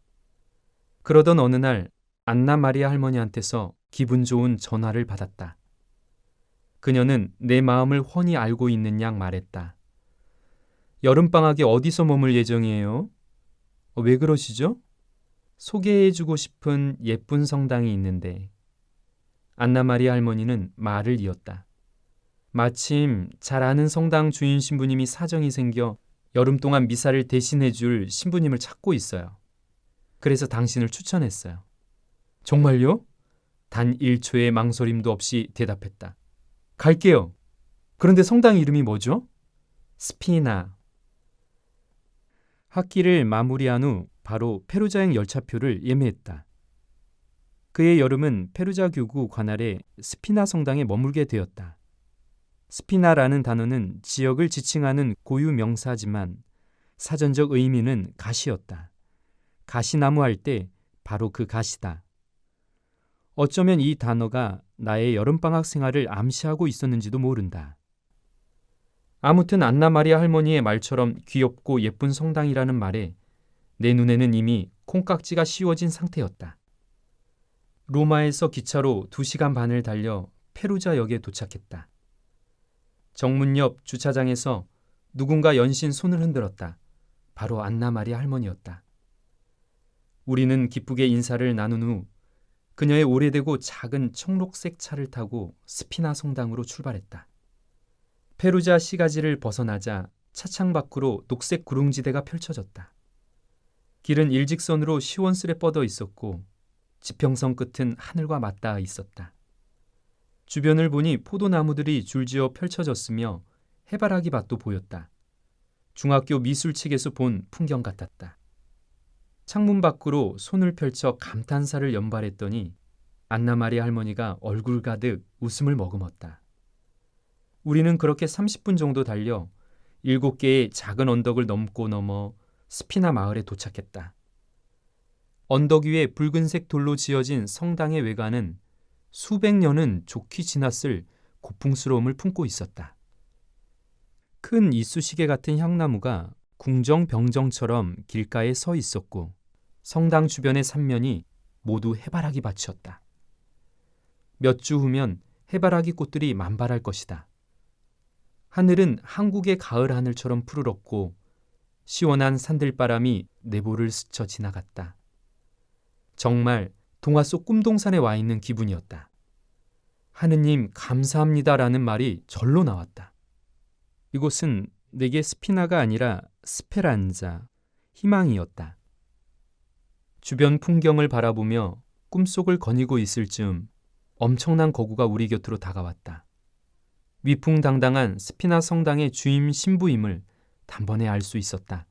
그러던 어느 날 안나 마리아 할머니한테서 기분 좋은 전화를 받았다. 그녀는 내 마음을 훤히 알고 있는 양 말했다. 여름방학에 어디서 머물 예정이에요? 왜 그러시죠? 소개해주고 싶은 예쁜 성당이 있는데. 안나 마리아 할머니는 말을 이었다. 마침 잘 아는 성당 주인 신부님이 사정이 생겨 여름 동안 미사를 대신해줄 신부님을 찾고 있어요. 그래서 당신을 추천했어요. 정말요? 단 1초의 망설임도 없이 대답했다. 갈게요. 그런데 성당 이름이 뭐죠? 스피나. 학기를 마무리한 후 바로 페루자행 열차표를 예매했다. 그의 여름은 페루자 교구 관할의 스피나 성당에 머물게 되었다. 스피나라는 단어는 지역을 지칭하는 고유 명사지만 사전적 의미는 가시였다. 가시나무 할 때 바로 그 가시다. 어쩌면 이 단어가 나의 여름방학 생활을 암시하고 있었는지도 모른다. 아무튼 안나 마리아 할머니의 말처럼 귀엽고 예쁜 성당이라는 말에 내 눈에는 이미 콩깍지가 씌워진 상태였다. 로마에서 기차로 2시간 반을 달려 페루자 역에 도착했다. 정문 옆 주차장에서 누군가 연신 손을 흔들었다. 바로 안나 마리아 할머니였다. 우리는 기쁘게 인사를 나눈 후 그녀의 오래되고 작은 청록색 차를 타고 스피나 성당으로 출발했다. 페루자 시가지를 벗어나자 차창 밖으로 녹색 구릉지대가 펼쳐졌다. 길은 일직선으로 시원스레 뻗어 있었고 지평선 끝은 하늘과 맞닿아 있었다. 주변을 보니 포도나무들이 줄지어 펼쳐졌으며 해바라기 밭도 보였다. 중학교 미술책에서 본 풍경 같았다. 창문 밖으로 손을 펼쳐 감탄사를 연발했더니 안나 마리아 할머니가 얼굴 가득 웃음을 머금었다. 우리는 그렇게 30분 정도 달려 7개의 작은 언덕을 넘어 스피나 마을에 도착했다. 언덕 위에 붉은색 돌로 지어진 성당의 외관은 수백 년은 좋게 지났을 고풍스러움을 품고 있었다. 큰 이쑤시개 같은 향나무가 궁정병정처럼 길가에 서 있었고 성당 주변의 삼면이 모두 해바라기 밭이었다. 몇 주 후면 해바라기 꽃들이 만발할 것이다. 하늘은 한국의 가을 하늘처럼 푸르렀고 시원한 산들바람이 내볼을 스쳐 지나갔다. 정말 동화 속 꿈동산에 와 있는 기분이었다. 하느님 감사합니다라는 말이 절로 나왔다. 이곳은 내게 스피나가 아니라 스페란자, 희망이었다. 주변 풍경을 바라보며 꿈속을 거니고 있을 즈음 엄청난 거구가 우리 곁으로 다가왔다. 위풍당당한 스피나 성당의 주임 신부임을 단번에 알 수 있었다.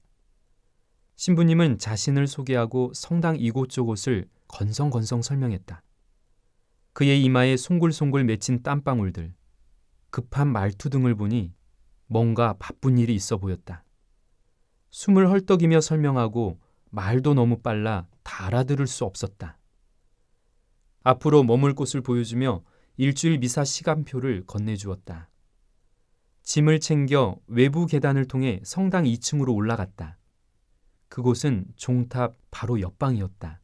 신부님은 자신을 소개하고 성당 이곳저곳을 건성건성 설명했다. 그의 이마에 송골송골 맺힌 땀방울들, 급한 말투 등을 보니 뭔가 바쁜 일이 있어 보였다. 숨을 헐떡이며 설명하고 말도 너무 빨라 다 알아들을 수 없었다. 앞으로 머물 곳을 보여주며 일주일 미사 시간표를 건네주었다. 짐을 챙겨 외부 계단을 통해 성당 2층으로 올라갔다. 그곳은 종탑 바로 옆방이었다.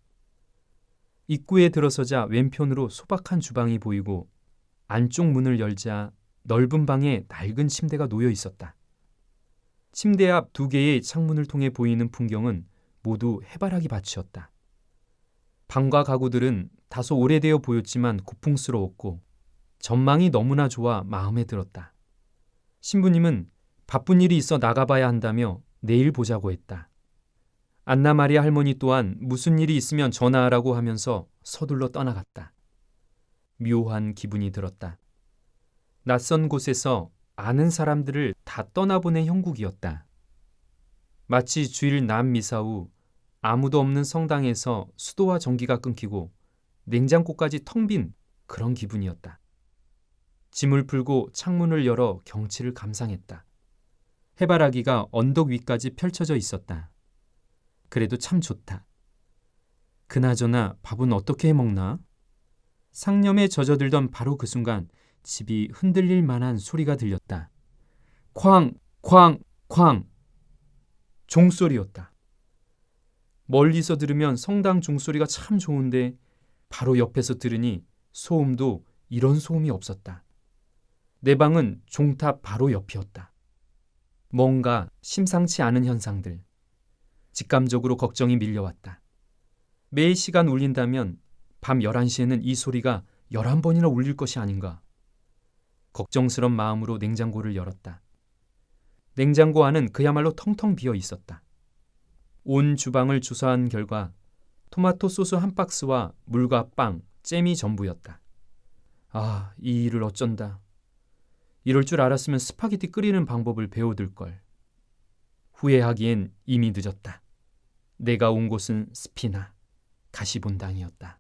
입구에 들어서자 왼편으로 소박한 주방이 보이고 안쪽 문을 열자 넓은 방에 낡은 침대가 놓여 있었다. 침대 앞 2개의 창문을 통해 보이는 풍경은 모두 해바라기 밭이었다. 방과 가구들은 다소 오래되어 보였지만 고풍스러웠고 전망이 너무나 좋아 마음에 들었다. 신부님은 바쁜 일이 있어 나가봐야 한다며 내일 보자고 했다. 안나 마리아 할머니 또한 무슨 일이 있으면 전화하라고 하면서 서둘러 떠나갔다. 묘한 기분이 들었다. 낯선 곳에서 아는 사람들을 다 떠나보낸 형국이었다. 마치 주일 남 미사 후 아무도 없는 성당에서 수도와 전기가 끊기고 냉장고까지 텅 빈 그런 기분이었다. 짐을 풀고 창문을 열어 경치를 감상했다. 해바라기가 언덕 위까지 펼쳐져 있었다. 그래도 참 좋다. 그나저나 밥은 어떻게 해 먹나? 상념에 젖어들던 바로 그 순간 집이 흔들릴 만한 소리가 들렸다. 쾅! 쾅! 쾅! 종소리였다. 멀리서 들으면 성당 종소리가 참 좋은데 바로 옆에서 들으니 소음도 이런 소음이 없었다. 내 방은 종탑 바로 옆이었다. 뭔가 심상치 않은 현상들. 직감적으로 걱정이 밀려왔다. 매일 시간 울린다면 밤 11시에는 이 소리가 11번이나 울릴 것이 아닌가. 걱정스런 마음으로 냉장고를 열었다. 냉장고 안은 그야말로 텅텅 비어 있었다. 온 주방을 조사한 결과 토마토 소스 한 박스와 물과 빵, 잼이 전부였다. 아, 이 일을 어쩐다. 이럴 줄 알았으면 스파게티 끓이는 방법을 배워둘 걸. 후회하기엔 이미 늦었다. 내가 온 곳은 스피나, 가시본당이었다.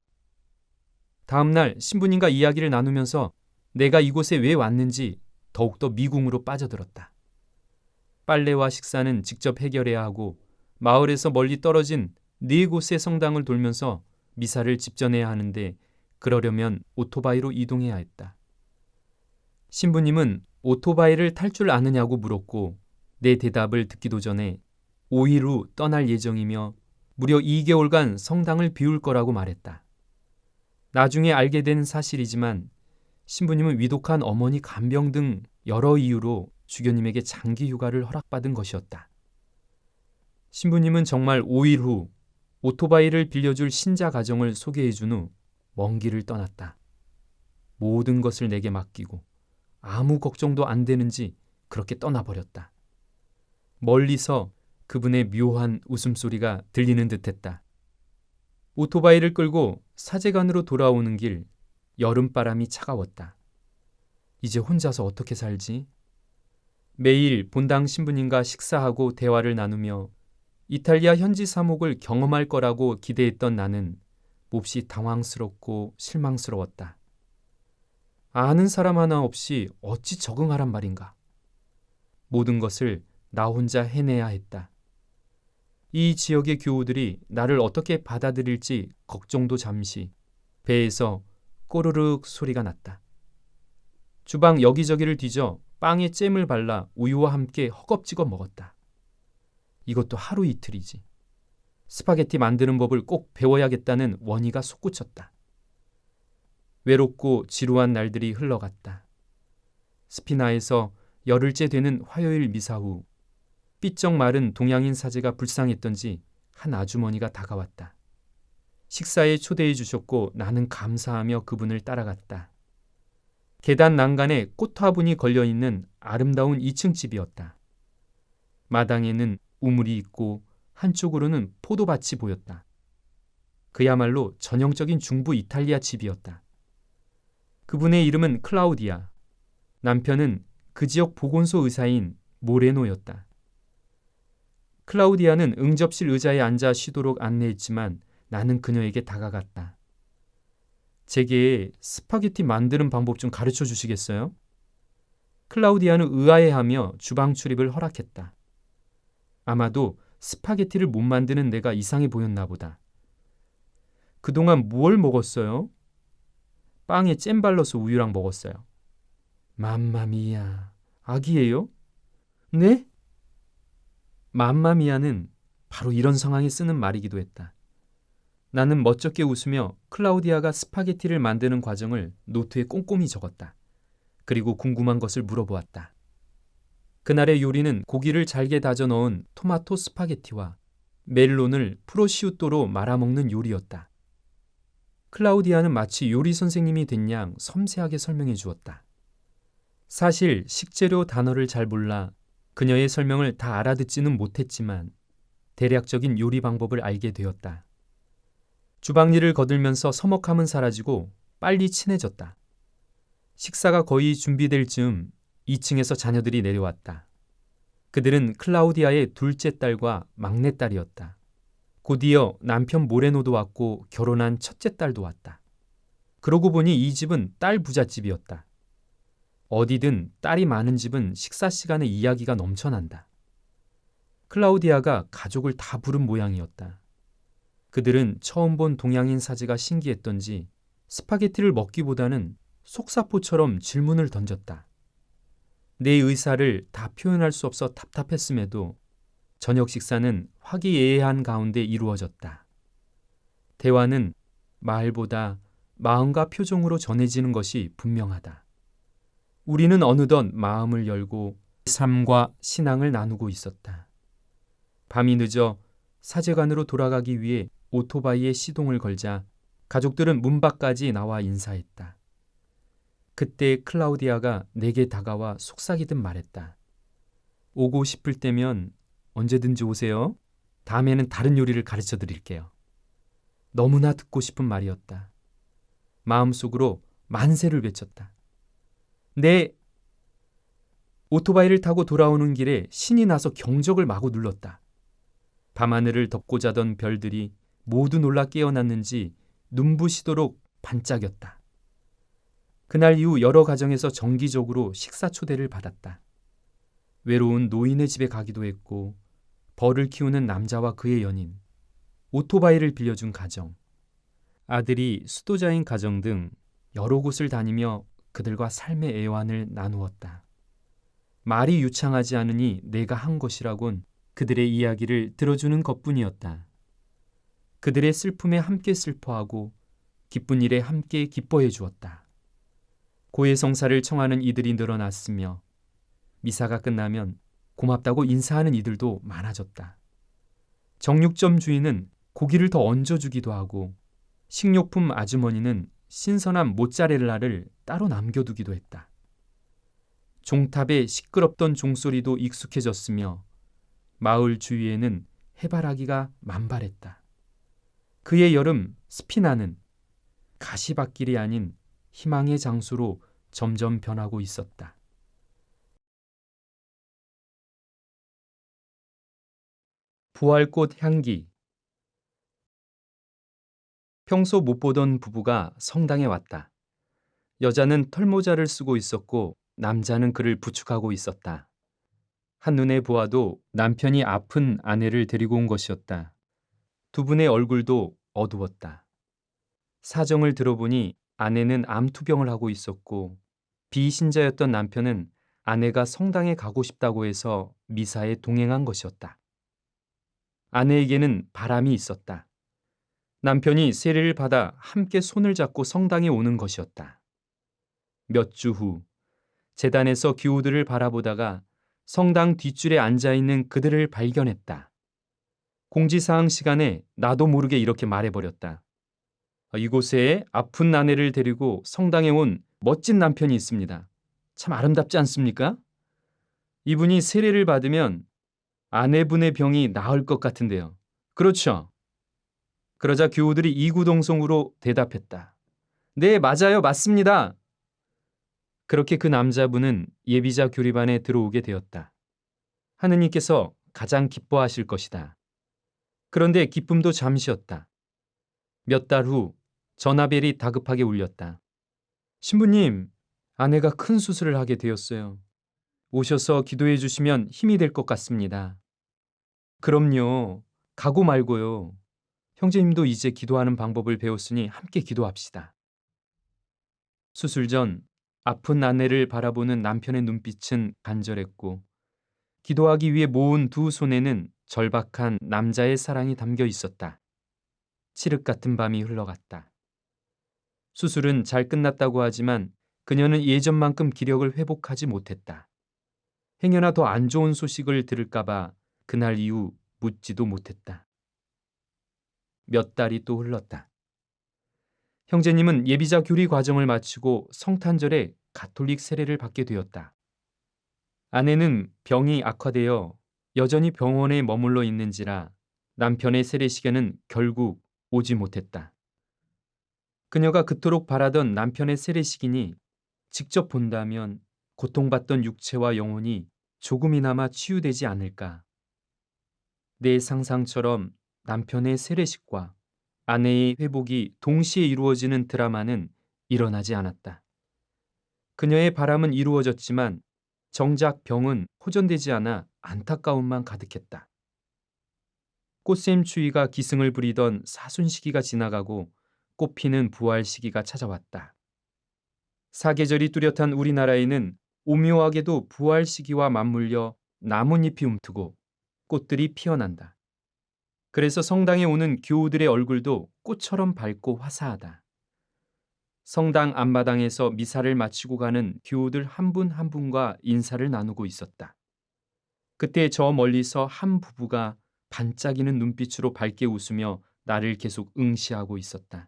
다음 날 신부님과 이야기를 나누면서 내가 이곳에 왜 왔는지 더욱더 미궁으로 빠져들었다. 빨래와 식사는 직접 해결해야 하고 마을에서 멀리 떨어진 4곳의 성당을 돌면서 미사를 집전해야 하는데 그러려면 오토바이로 이동해야 했다. 신부님은 오토바이를 탈 줄 아느냐고 물었고 내 대답을 듣기도 전에 5일 후 떠날 예정이며 무려 2개월간 성당을 비울 거라고 말했다. 나중에 알게 된 사실이지만 신부님은 위독한 어머니 간병 등 여러 이유로 주교님에게 장기 휴가를 허락받은 것이었다. 신부님은 정말 5일 후 오토바이를 빌려줄 신자 가정을 소개해준 후 먼 길을 떠났다. 모든 것을 내게 맡기고 아무 걱정도 안 되는지 그렇게 떠나버렸다. 멀리서 그분의 묘한 웃음소리가 들리는 듯했다. 오토바이를 끌고 사제관으로 돌아오는 길, 여름바람이 차가웠다. 이제 혼자서 어떻게 살지? 매일 본당 신부님과 식사하고 대화를 나누며 이탈리아 현지 사목을 경험할 거라고 기대했던 나는 몹시 당황스럽고 실망스러웠다. 아는 사람 하나 없이 어찌 적응하란 말인가. 모든 것을 나 혼자 해내야 했다. 이 지역의 교우들이 나를 어떻게 받아들일지 걱정도 잠시. 배에서 꼬르륵 소리가 났다. 주방 여기저기를 뒤져 빵에 잼을 발라 우유와 함께 허겁지겁 먹었다. 이것도 하루 이틀이지. 스파게티 만드는 법을 꼭 배워야겠다는 원의가 솟구쳤다. 외롭고 지루한 날들이 흘러갔다. 스피나에서 열흘째 되는 화요일 미사 후 삐쩍 마른 동양인 사제가 불쌍했던지 한 아주머니가 다가왔다. 식사에 초대해 주셨고 나는 감사하며 그분을 따라갔다. 계단 난간에 꽃화분이 걸려있는 아름다운 2층 집이었다. 마당에는 우물이 있고 한쪽으로는 포도밭이 보였다. 그야말로 전형적인 중부 이탈리아 집이었다. 그분의 이름은 클라우디아. 남편은 그 지역 보건소 의사인 모레노였다. 클라우디아는 응접실 의자에 앉아 쉬도록 안내했지만 나는 그녀에게 다가갔다. 제게 스파게티 만드는 방법 좀 가르쳐 주시겠어요? 클라우디아는 의아해하며 주방 출입을 허락했다. 아마도 스파게티를 못 만드는 내가 이상해 보였나 보다. 그동안 뭘 먹었어요? 빵에 잼 발라서 우유랑 먹었어요. 맘마미야, 아기예요? 네? 맘마미아는 바로 이런 상황에 쓰는 말이기도 했다. 나는 멋쩍게 웃으며 클라우디아가 스파게티를 만드는 과정을 노트에 꼼꼼히 적었다. 그리고 궁금한 것을 물어보았다. 그날의 요리는 고기를 잘게 다져 넣은 토마토 스파게티와 멜론을 프로시우토로 말아먹는 요리였다. 클라우디아는 마치 요리 선생님이 된 양 섬세하게 설명해 주었다. 사실 식재료 단어를 잘 몰라 그녀의 설명을 다 알아듣지는 못했지만 대략적인 요리 방법을 알게 되었다. 주방 일을 거들면서 서먹함은 사라지고 빨리 친해졌다. 식사가 거의 준비될 즈음 2층에서 자녀들이 내려왔다. 그들은 클라우디아의 둘째 딸과 막내 딸이었다. 곧이어 남편 모레노도 왔고 결혼한 첫째 딸도 왔다. 그러고 보니 이 집은 딸 부잣집이었다. 어디든 딸이 많은 집은 식사 시간에 이야기가 넘쳐난다. 클라우디아가 가족을 다 부른 모양이었다. 그들은 처음 본 동양인 사제가 신기했던지 스파게티를 먹기보다는 속사포처럼 질문을 던졌다. 내 의사를 다 표현할 수 없어 답답했음에도 저녁 식사는 화기애애한 가운데 이루어졌다. 대화는 말보다 마음과 표정으로 전해지는 것이 분명하다. 우리는 어느덧 마음을 열고 삶과 신앙을 나누고 있었다. 밤이 늦어 사제관으로 돌아가기 위해 오토바이에 시동을 걸자 가족들은 문 밖까지 나와 인사했다. 그때 클라우디아가 내게 다가와 속삭이듯 말했다. 오고 싶을 때면 언제든지 오세요. 다음에는 다른 요리를 가르쳐 드릴게요. 너무나 듣고 싶은 말이었다. 마음속으로 만세를 외쳤다. 네. 오토바이를 타고 돌아오는 길에 신이 나서 경적을 마구 눌렀다. 밤하늘을 덮고 자던 별들이 모두 놀라 깨어났는지 눈부시도록 반짝였다. 그날 이후 여러 가정에서 정기적으로 식사 초대를 받았다. 외로운 노인의 집에 가기도 했고 벌을 키우는 남자와 그의 연인, 오토바이를 빌려준 가정, 아들이 수도자인 가정 등 여러 곳을 다니며 그들과 삶의 애환을 나누었다. 말이 유창하지 않으니 내가 한 것이라곤 그들의 이야기를 들어주는 것뿐이었다. 그들의 슬픔에 함께 슬퍼하고 기쁜 일에 함께 기뻐해 주었다. 고해성사를 청하는 이들이 늘어났으며 미사가 끝나면 고맙다고 인사하는 이들도 많아졌다. 정육점 주인은 고기를 더 얹어주기도 하고 식료품 아주머니는 신선한 모짜렐라를 따로 남겨두기도 했다. 종탑에 시끄럽던 종소리도 익숙해졌으며 마을 주위에는 해바라기가 만발했다. 그의 여름 스피나는 가시밭길이 아닌 희망의 장소로 점점 변하고 있었다. 부활꽃 향기. 평소 못 보던 부부가 성당에 왔다. 여자는 털모자를 쓰고 있었고 남자는 그를 부축하고 있었다. 한눈에 보아도 남편이 아픈 아내를 데리고 온 것이었다. 두 분의 얼굴도 어두웠다. 사정을 들어보니 아내는 암투병을 하고 있었고 비신자였던 남편은 아내가 성당에 가고 싶다고 해서 미사에 동행한 것이었다. 아내에게는 바람이 있었다. 남편이 세례를 받아 함께 손을 잡고 성당에 오는 것이었다. 몇 주 후 제단에서 교우들을 바라보다가 성당 뒷줄에 앉아있는 그들을 발견했다. 공지사항 시간에 나도 모르게 이렇게 말해버렸다. 이곳에 아픈 아내를 데리고 성당에 온 멋진 남편이 있습니다. 참 아름답지 않습니까? 이분이 세례를 받으면 아내분의 병이 나을 것 같은데요. 그렇죠? 그러자 교우들이 이구동성으로 대답했다. 네, 맞아요. 맞습니다. 그렇게 그 남자분은 예비자 교리반에 들어오게 되었다. 하느님께서 가장 기뻐하실 것이다. 그런데 기쁨도 잠시였다. 몇 달 후 전화벨이 다급하게 울렸다. 신부님, 아내가 큰 수술을 하게 되었어요. 오셔서 기도해 주시면 힘이 될 것 같습니다. 그럼요. 가고 말고요. 형제님도 이제 기도하는 방법을 배웠으니 함께 기도합시다. 수술 전 아픈 아내를 바라보는 남편의 눈빛은 간절했고 기도하기 위해 모은 두 손에는 절박한 남자의 사랑이 담겨 있었다. 칠흑 같은 밤이 흘러갔다. 수술은 잘 끝났다고 하지만 그녀는 예전만큼 기력을 회복하지 못했다. 행여나 더 안 좋은 소식을 들을까봐 그날 이후 묻지도 못했다. 몇 달이 또 흘렀다. 형제님은 예비자 교리 과정을 마치고 성탄절에 가톨릭 세례를 받게 되었다. 아내는 병이 악화되어 여전히 병원에 머물러 있는지라 남편의 세례식에는 결국 오지 못했다. 그녀가 그토록 바라던 남편의 세례식이니 직접 본다면 고통받던 육체와 영혼이 조금이나마 치유되지 않을까. 내 상상처럼 남편의 세례식과 아내의 회복이 동시에 이루어지는 드라마는 일어나지 않았다. 그녀의 바람은 이루어졌지만 정작 병은 호전되지 않아 안타까움만 가득했다. 꽃샘 추위가 기승을 부리던 사순 시기가 지나가고 꽃피는 부활 시기가 찾아왔다. 사계절이 뚜렷한 우리나라에는 오묘하게도 부활 시기와 맞물려 나뭇잎이 움트고 꽃들이 피어난다. 그래서 성당에 오는 교우들의 얼굴도 꽃처럼 밝고 화사하다. 성당 앞마당에서 미사를 마치고 가는 교우들 한 분 한 분과 인사를 나누고 있었다. 그때 저 멀리서 한 부부가 반짝이는 눈빛으로 밝게 웃으며 나를 계속 응시하고 있었다.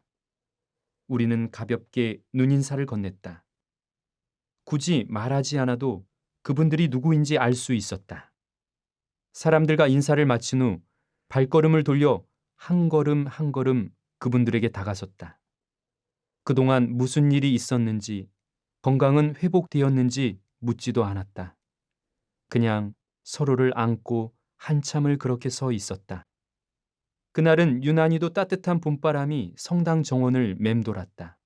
우리는 가볍게 눈인사를 건넸다. 굳이 말하지 않아도 그분들이 누구인지 알 수 있었다. 사람들과 인사를 마친 후 발걸음을 돌려 한 걸음 한 걸음 그분들에게 다가섰다. 그동안 무슨 일이 있었는지, 건강은 회복되었는지 묻지도 않았다. 그냥 서로를 안고 한참을 그렇게 서 있었다. 그날은 유난히도 따뜻한 봄바람이 성당 정원을 맴돌았다.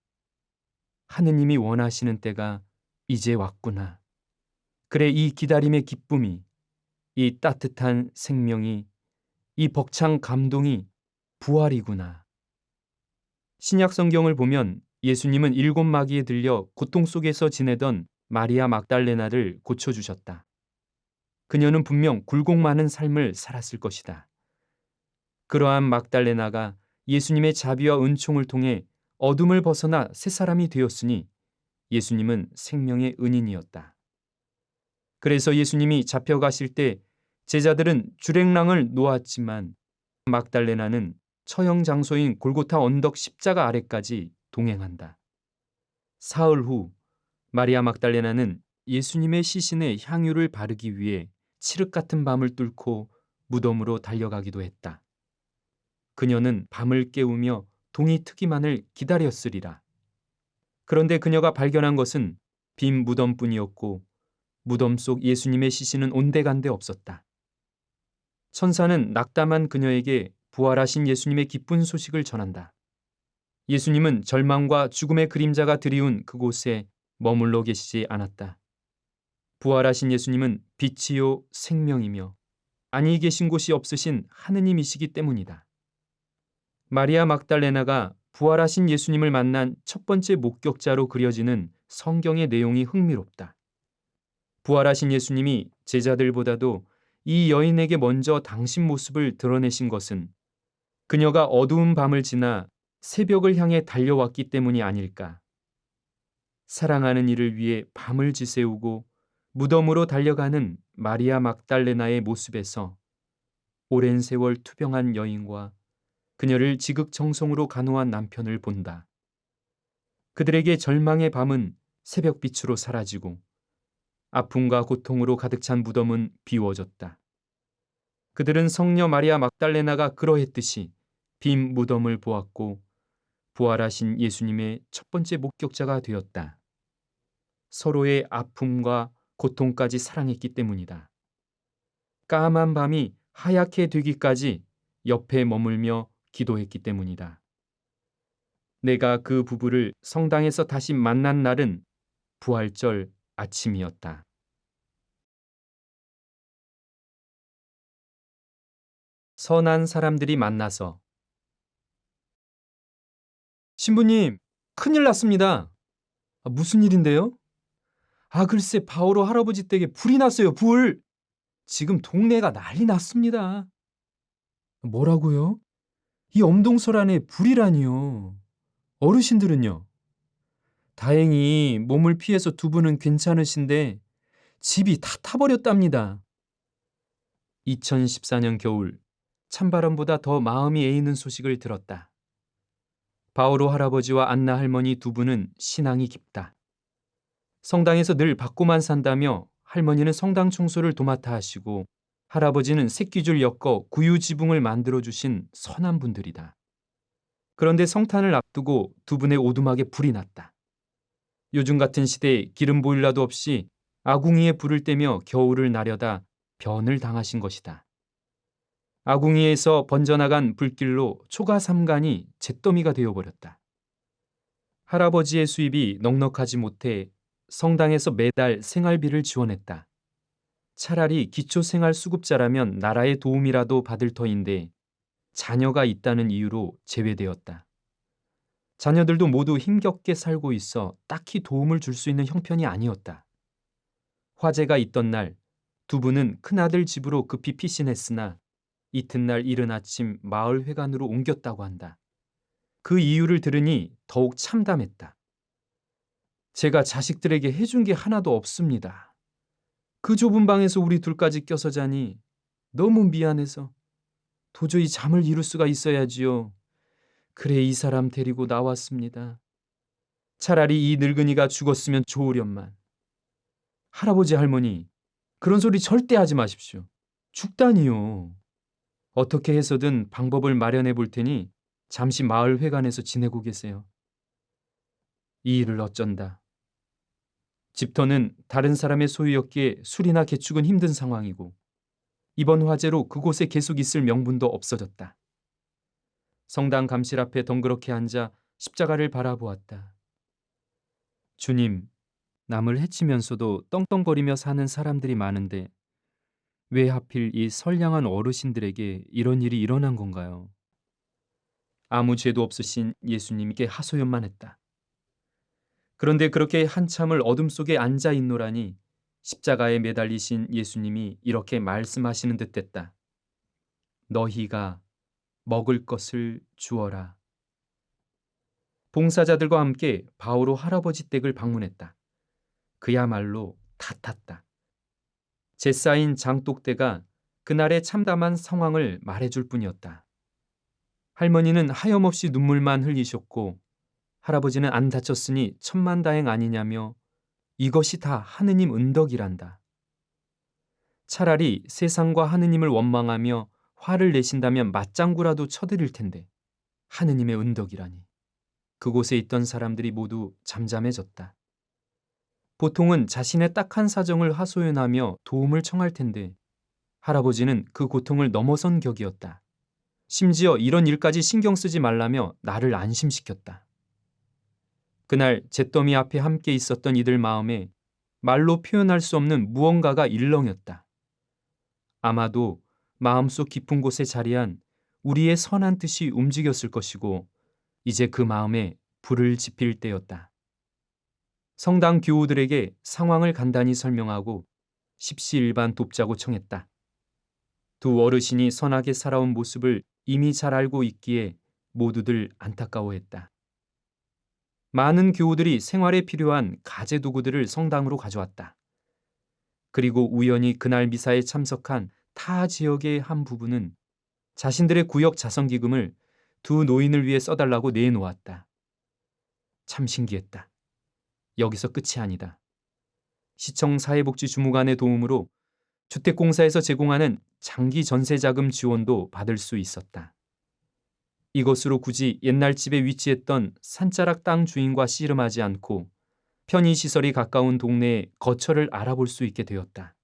하느님이 원하시는 때가 이제 왔구나. 그래, 이 기다림의 기쁨이, 이 따뜻한 생명이, 이 벅찬 감동이 부활이구나. 신약 성경을 보면 예수님은 7마귀에 들려 고통 속에서 지내던 마리아 막달레나를 고쳐주셨다. 그녀는 분명 굴곡 많은 삶을 살았을 것이다. 그러한 막달레나가 예수님의 자비와 은총을 통해 어둠을 벗어나 새 사람이 되었으니 예수님은 생명의 은인이었다. 그래서 예수님이 잡혀가실 때 제자들은 주랭랑을 놓았지만 막달레나는 처형 장소인 골고타 언덕 십자가 아래까지 동행한다. 사흘 후 마리아 막달레나는 예수님의 시신에 향유를 바르기 위해 칠흑 같은 밤을 뚫고 무덤으로 달려가기도 했다. 그녀는 밤을 깨우며 동이 트기만을 기다렸으리라. 그런데 그녀가 발견한 것은 빈 무덤뿐이었고 무덤 속 예수님의 시신은 온데간데 없었다. 천사는 낙담한 그녀에게 부활하신 예수님의 기쁜 소식을 전한다. 예수님은 절망과 죽음의 그림자가 드리운 그곳에 머물러 계시지 않았다. 부활하신 예수님은 빛이요 생명이며 안위 계신 곳이 없으신 하느님이시기 때문이다. 마리아 막달레나가 부활하신 예수님을 만난 첫 번째 목격자로 그려지는 성경의 내용이 흥미롭다. 부활하신 예수님이 제자들보다도 이 여인에게 먼저 당신 모습을 드러내신 것은 그녀가 어두운 밤을 지나 새벽을 향해 달려왔기 때문이 아닐까. 사랑하는 이를 위해 밤을 지새우고 무덤으로 달려가는 마리아 막달레나의 모습에서 오랜 세월 투병한 여인과 그녀를 지극정성으로 간호한 남편을 본다. 그들에게 절망의 밤은 새벽빛으로 사라지고 아픔과 고통으로 가득 찬 무덤은 비워졌다. 그들은 성녀 마리아 막달레나가 그러했듯이 빈 무덤을 보았고 부활하신 예수님의 첫 번째 목격자가 되었다. 서로의 아픔과 고통까지 사랑했기 때문이다. 까만 밤이 하얗게 되기까지 옆에 머물며 기도했기 때문이다. 내가 그 부부를 성당에서 다시 만난 날은 부활절 아침이었다. 선한 사람들이 만나서. 신부님, 큰일 났습니다. 무슨 일인데요? 글쎄 바오로 할아버지 댁에 불이 났어요, 불. 지금 동네가 난리 났습니다. 뭐라고요? 이 엄동설 안에 불이라니요. 어르신들은요? 다행히 몸을 피해서 두 분은 괜찮으신데 집이 다 타버렸답니다. 2014년 겨울, 찬바람보다 더 마음이 애이는 소식을 들었다. 바오로 할아버지와 안나 할머니 두 분은 신앙이 깊다. 성당에서 늘 받고만 산다며 할머니는 성당 청소를 도맡아 하시고 할아버지는 새끼줄 엮어 구유지붕을 만들어주신 선한 분들이다. 그런데 성탄을 앞두고 두 분의 오두막에 불이 났다. 요즘 같은 시대에 기름 보일러도 없이 아궁이에 불을 떼며 겨울을 나려다 변을 당하신 것이다. 아궁이에서 번져나간 불길로 초가 삼간이 잿더미가 되어버렸다. 할아버지의 수입이 넉넉하지 못해 성당에서 매달 생활비를 지원했다. 차라리 기초생활수급자라면 나라의 도움이라도 받을 터인데 자녀가 있다는 이유로 제외되었다. 자녀들도 모두 힘겹게 살고 있어 딱히 도움을 줄 수 있는 형편이 아니었다. 화재가 있던 날 두 분은 큰아들 집으로 급히 피신했으나 이튿날 이른 아침 마을 회관으로 옮겼다고 한다. 그 이유를 들으니 더욱 참담했다. 제가 자식들에게 해준 게 하나도 없습니다. 그 좁은 방에서 우리 둘까지 껴서 자니 너무 미안해서 도저히 잠을 이룰 수가 있어야지요. 그래 이 사람 데리고 나왔습니다. 차라리 이 늙은이가 죽었으면 좋으련만. 할아버지 할머니, 그런 소리 절대 하지 마십시오. 죽다니요. 어떻게 해서든 방법을 마련해 볼 테니 잠시 마을 회관에서 지내고 계세요. 이 일을 어쩐다. 집터는 다른 사람의 소유였기에 술이나 개축은 힘든 상황이고 이번 화재로 그곳에 계속 있을 명분도 없어졌다. 성당 감실 앞에 덩그렇게 앉아 십자가를 바라보았다. 주님, 남을 해치면서도 떵떵거리며 사는 사람들이 많은데 왜 하필 이 선량한 어르신들에게 이런 일이 일어난 건가요? 아무 죄도 없으신 예수님께 하소연만 했다. 그런데 그렇게 한참을 어둠 속에 앉아 있노라니 십자가에 매달리신 예수님이 이렇게 말씀하시는 듯 했다. 너희가 먹을 것을 주어라. 봉사자들과 함께 바오로 할아버지 댁을 방문했다. 그야말로 탓탔다. 제사인 장독대가 그날의 참담한 상황을 말해줄 뿐이었다. 할머니는 하염없이 눈물만 흘리셨고 할아버지는 안 다쳤으니 천만다행 아니냐며 이것이 다 하느님 은덕이란다. 차라리 세상과 하느님을 원망하며 화를 내신다면 맞장구라도 쳐드릴 텐데 하느님의 은덕이라니. 그곳에 있던 사람들이 모두 잠잠해졌다. 보통은 자신의 딱한 사정을 하소연하며 도움을 청할 텐데 할아버지는 그 고통을 넘어선 격이었다. 심지어 이런 일까지 신경 쓰지 말라며 나를 안심시켰다. 그날 잿더미 앞에 함께 있었던 이들 마음에 말로 표현할 수 없는 무언가가 일렁였다. 아마도 마음속 깊은 곳에 자리한 우리의 선한 뜻이 움직였을 것이고 이제 그 마음에 불을 지필 때였다. 성당 교우들에게 상황을 간단히 설명하고 십시일반 돕자고 청했다. 두 어르신이 선하게 살아온 모습을 이미 잘 알고 있기에 모두들 안타까워했다. 많은 교우들이 생활에 필요한 가재 도구들을 성당으로 가져왔다. 그리고 우연히 그날 미사에 참석한 타 지역의 한 부부는 자신들의 구역 자선기금을 두 노인을 위해 써달라고 내놓았다. 참 신기했다. 여기서 끝이 아니다. 시청 사회복지주무관의 도움으로 주택공사에서 제공하는 장기 전세자금 지원도 받을 수 있었다. 이것으로 굳이 옛날 집에 위치했던 산자락 땅 주인과 씨름하지 않고 편의시설이 가까운 동네에 거처를 알아볼 수 있게 되었다.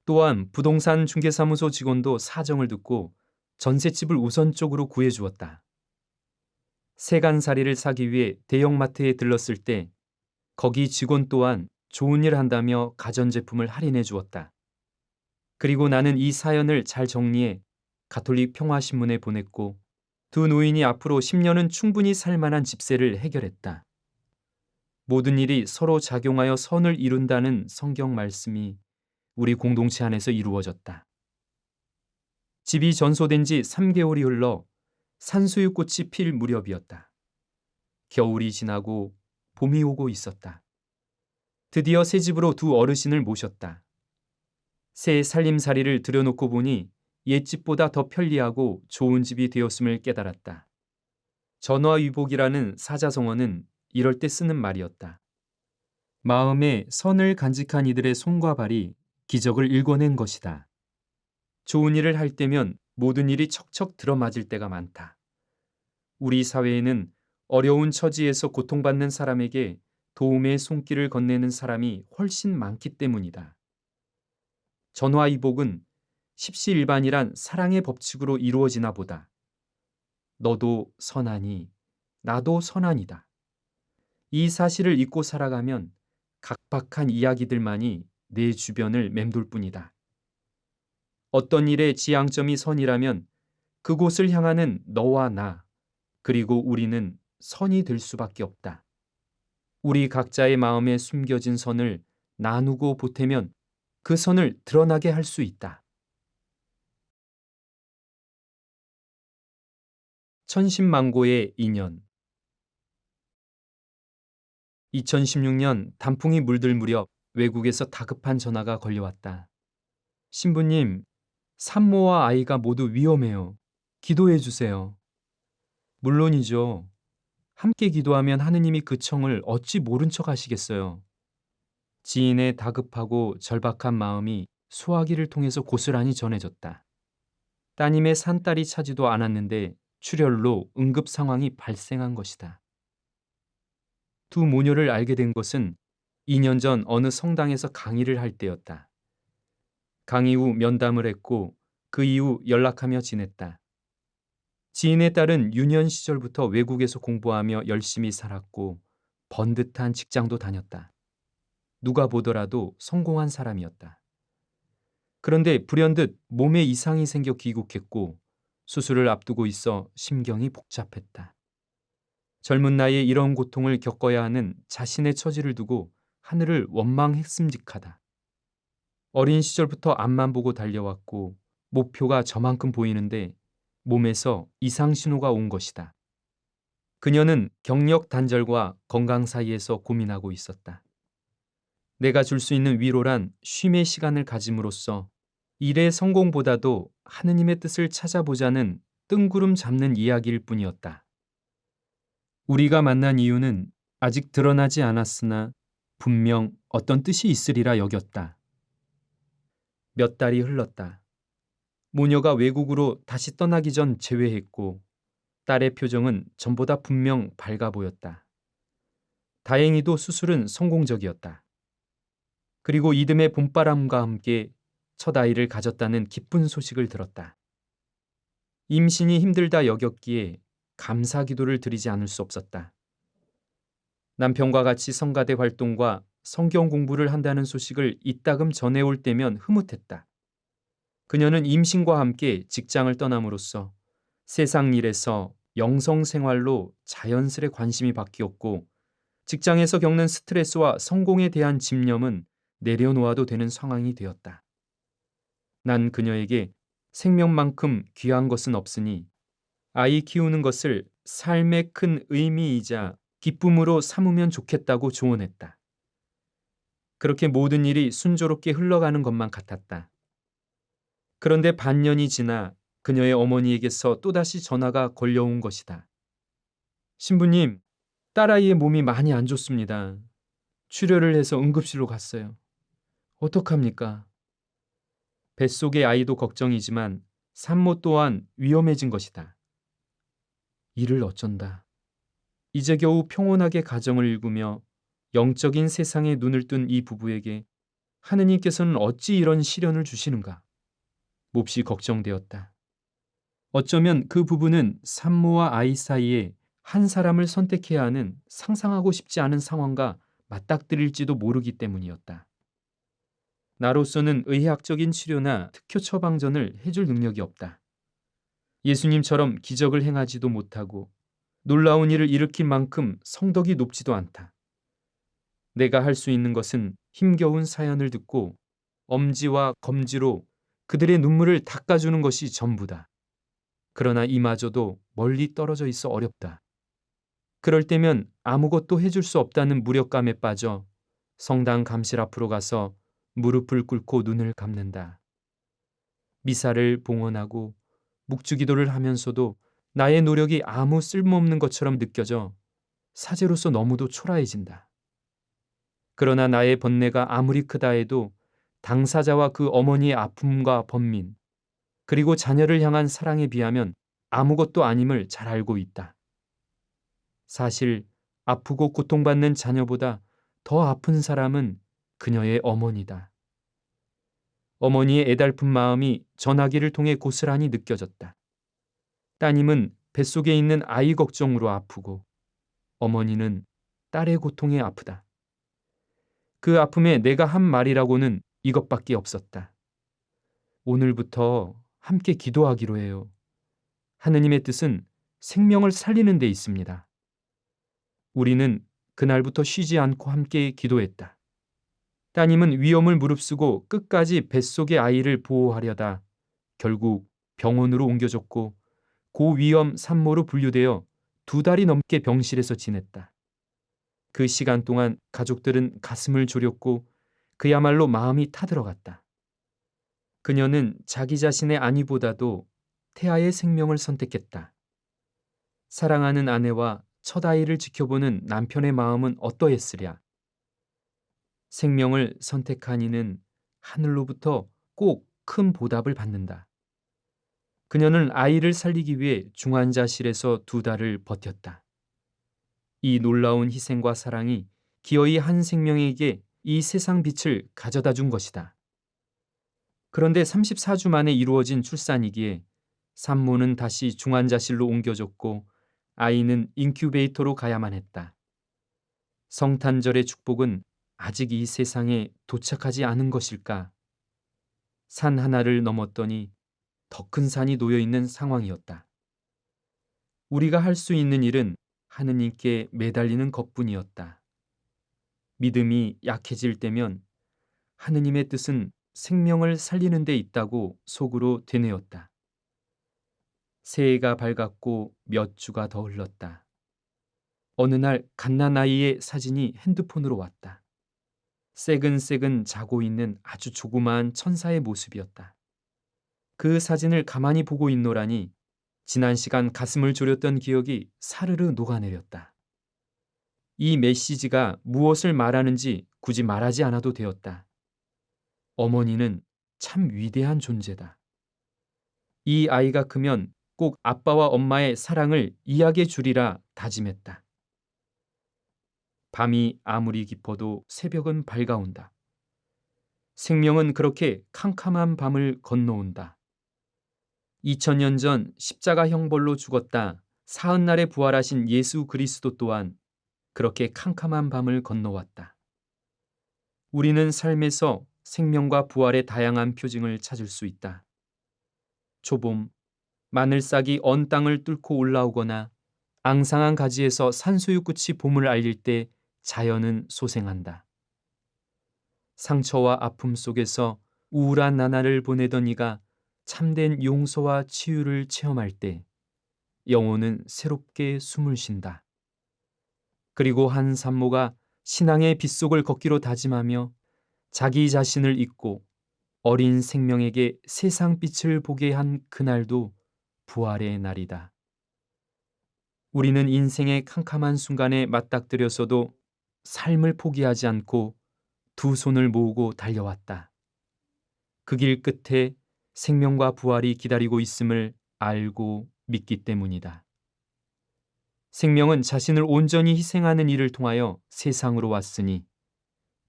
또한 부동산 중개사무소 직원도 사정을 듣고 전셋집을 우선적으로 구해주었다. 세간살이를 사기 위해 대형마트에 들렀을 때 거기 직원 또한 좋은 일 한다며 가전제품을 할인해 주었다. 그리고 나는 이 사연을 잘 정리해 가톨릭 평화신문에 보냈고 두 노인이 앞으로 10년은 충분히 살 만한 집세를 해결했다. 모든 일이 서로 작용하여 선을 이룬다는 성경 말씀이 우리 공동체 안에서 이루어졌다. 집이 전소된 지 3개월이 흘러 산수유꽃이 필 무렵이었다. 겨울이 지나고 봄이 오고 있었다. 드디어 새 집으로 두 어르신을 모셨다. 새 살림살이를 들여놓고 보니 옛집보다 더 편리하고 좋은 집이 되었음을 깨달았다. 전화위복이라는 사자성어는 이럴 때 쓰는 말이었다. 마음에 선을 간직한 이들의 손과 발이 기적을 일궈낸 것이다. 좋은 일을 할 때면 모든 일이 척척 들어맞을 때가 많다. 우리 사회에는 어려운 처지에서 고통받는 사람에게 도움의 손길을 건네는 사람이 훨씬 많기 때문이다. 전화위복은 십시일반이란 사랑의 법칙으로 이루어지나 보다. 너도 선하니 나도 선하니다. 이 사실을 잊고 살아가면 각박한 이야기들만이 내 주변을 맴돌 뿐이다. 어떤 일의 지향점이 선이라면 그곳을 향하는 너와 나, 그리고 우리는 선이 될 수밖에 없다. 우리 각자의 마음에 숨겨진 선을 나누고 보태면 그 선을 드러나게 할 수 있다. 천신만고의 인연. 2016년 단풍이 물들 무렵 외국에서 다급한 전화가 걸려왔다. 신부님, 산모와 아이가 모두 위험해요. 기도해 주세요. 물론이죠. 함께 기도하면 하느님이 그 청을 어찌 모른 척 하시겠어요. 지인의 다급하고 절박한 마음이 소화기를 통해서 고스란히 전해졌다. 따님의 산딸이 차지도 않았는데 출혈로 응급 상황이 발생한 것이다. 두 모녀를 알게 된 것은 2년 전 어느 성당에서 강의를 할 때였다. 강의 후 면담을 했고 그 이후 연락하며 지냈다. 지인의 딸은 유년 시절부터 외국에서 공부하며 열심히 살았고 번듯한 직장도 다녔다. 누가 보더라도 성공한 사람이었다. 그런데 불현듯 몸에 이상이 생겨 귀국했고 수술을 앞두고 있어 심경이 복잡했다. 젊은 나이에 이런 고통을 겪어야 하는 자신의 처지를 두고 하늘을 원망했음직하다. 어린 시절부터 앞만 보고 달려왔고 목표가 저만큼 보이는데 몸에서 이상 신호가 온 것이다. 그녀는 경력 단절과 건강 사이에서 고민하고 있었다. 내가 줄 수 있는 위로란 쉼의 시간을 가짐으로써 일의 성공보다도 하느님의 뜻을 찾아보자는 뜬구름 잡는 이야기일 뿐이었다. 우리가 만난 이유는 아직 드러나지 않았으나 분명 어떤 뜻이 있으리라 여겼다. 몇 달이 흘렀다. 모녀가 외국으로 다시 떠나기 전 재회했고 딸의 표정은 전보다 분명 밝아 보였다. 다행히도 수술은 성공적이었다. 그리고 이듬해 봄바람과 함께 첫 아이를 가졌다는 기쁜 소식을 들었다. 임신이 힘들다 여겼기에 감사 기도를 드리지 않을 수 없었다. 남편과 같이 성가대 활동과 성경 공부를 한다는 소식을 이따금 전해올 때면 흐뭇했다. 그녀는 임신과 함께 직장을 떠남으로써 세상 일에서 영성 생활로 자연스레 관심이 바뀌었고 직장에서 겪는 스트레스와 성공에 대한 집념은 내려놓아도 되는 상황이 되었다. 난 그녀에게 생명만큼 귀한 것은 없으니 아이 키우는 것을 삶의 큰 의미이자 기쁨으로 삼으면 좋겠다고 조언했다. 그렇게 모든 일이 순조롭게 흘러가는 것만 같았다. 그런데 반년이 지나 그녀의 어머니에게서 또다시 전화가 걸려온 것이다. 신부님, 딸아이의 몸이 많이 안 좋습니다. 출혈을 해서 응급실로 갔어요. 어떡합니까? 뱃속의 아이도 걱정이지만 산모 또한 위험해진 것이다. 이를 어쩐다. 이제 겨우 평온하게 가정을 일구며 영적인 세상에 눈을 뜬 이 부부에게 하느님께서는 어찌 이런 시련을 주시는가? 몹시 걱정되었다. 어쩌면 그 부부는 산모와 아이 사이에 한 사람을 선택해야 하는 상상하고 싶지 않은 상황과 맞닥뜨릴지도 모르기 때문이었다. 나로서는 의학적인 치료나 특효 처방전을 해줄 능력이 없다. 예수님처럼 기적을 행하지도 못하고 놀라운 일을 일으킬 만큼 성덕이 높지도 않다. 내가 할 수 있는 것은 힘겨운 사연을 듣고 엄지와 검지로 그들의 눈물을 닦아주는 것이 전부다. 그러나 이마저도 멀리 떨어져 있어 어렵다. 그럴 때면 아무것도 해줄 수 없다는 무력감에 빠져 성당 감실 앞으로 가서 무릎을 꿇고 눈을 감는다. 미사를 봉헌하고 묵주기도를 하면서도 나의 노력이 아무 쓸모없는 것처럼 느껴져 사제로서 너무도 초라해진다. 그러나 나의 번뇌가 아무리 크다 해도 당사자와 그 어머니의 아픔과 번민, 그리고 자녀를 향한 사랑에 비하면 아무것도 아님을 잘 알고 있다. 사실 아프고 고통받는 자녀보다 더 아픈 사람은 그녀의 어머니다. 어머니의 애달픈 마음이 전화기를 통해 고스란히 느껴졌다. 따님은 뱃속에 있는 아이 걱정으로 아프고 어머니는 딸의 고통에 아프다. 그 아픔에 내가 한 말이라고는 이것밖에 없었다. 오늘부터 함께 기도하기로 해요. 하느님의 뜻은 생명을 살리는 데 있습니다. 우리는 그날부터 쉬지 않고 함께 기도했다. 따님은 위험을 무릅쓰고 끝까지 뱃속의 아이를 보호하려다 결국 병원으로 옮겨졌고 고위험 산모로 분류되어 2달이 넘게 병실에서 지냈다. 그 시간 동안 가족들은 가슴을 졸였고 그야말로 마음이 타들어갔다. 그녀는 자기 자신의 안위보다도 태아의 생명을 선택했다. 사랑하는 아내와 첫 아이를 지켜보는 남편의 마음은 어떠했으랴. 생명을 선택한 이는 하늘로부터 꼭 큰 보답을 받는다. 그녀는 아이를 살리기 위해 중환자실에서 2달을 버텼다. 이 놀라운 희생과 사랑이 기어이 한 생명에게 이 세상 빛을 가져다 준 것이다. 그런데 34주 만에 이루어진 출산이기에 산모는 다시 중환자실로 옮겨졌고 아이는 인큐베이터로 가야만 했다. 성탄절의 축복은 아직 이 세상에 도착하지 않은 것일까? 산 하나를 넘었더니 더 큰 산이 놓여 있는 상황이었다. 우리가 할 수 있는 일은 하느님께 매달리는 것뿐이었다. 믿음이 약해질 때면 하느님의 뜻은 생명을 살리는 데 있다고 속으로 되뇌었다. 새해가 밝았고 몇 주가 더 흘렀다. 어느 날 갓난아이의 사진이 핸드폰으로 왔다. 새근새근 자고 있는 아주 조그마한 천사의 모습이었다. 그 사진을 가만히 보고 있노라니 지난 시간 가슴을 졸였던 기억이 사르르 녹아내렸다. 이 메시지가 무엇을 말하는지 굳이 말하지 않아도 되었다. 어머니는 참 위대한 존재다. 이 아이가 크면 꼭 아빠와 엄마의 사랑을 이야기해 주리라 다짐했다. 밤이 아무리 깊어도 새벽은 밝아온다. 생명은 그렇게 캄캄한 밤을 건너온다. 2000년 전 십자가 형벌로 죽었다 사흔날에 부활하신 예수 그리스도 또한 그렇게 캄캄한 밤을 건너왔다. 우리는 삶에서 생명과 부활의 다양한 표징을 찾을 수 있다. 초봄, 마늘싹이 언 땅을 뚫고 올라오거나 앙상한 가지에서 산소유꽃이 봄을 알릴 때 자연은 소생한다. 상처와 아픔 속에서 우울한 나날을 보내던 이가 참된 용서와 치유를 체험할 때 영혼은 새롭게 숨을 쉰다. 그리고 한 산모가 신앙의 빗속을 걷기로 다짐하며 자기 자신을 잊고 어린 생명에게 세상 빛을 보게 한 그날도 부활의 날이다. 우리는 인생의 캄캄한 순간에 맞닥뜨려서도 삶을 포기하지 않고 2손을 모으고 달려왔다. 그 길 끝에 생명과 부활이 기다리고 있음을 알고 믿기 때문이다. 생명은 자신을 온전히 희생하는 일을 통하여 세상으로 왔으니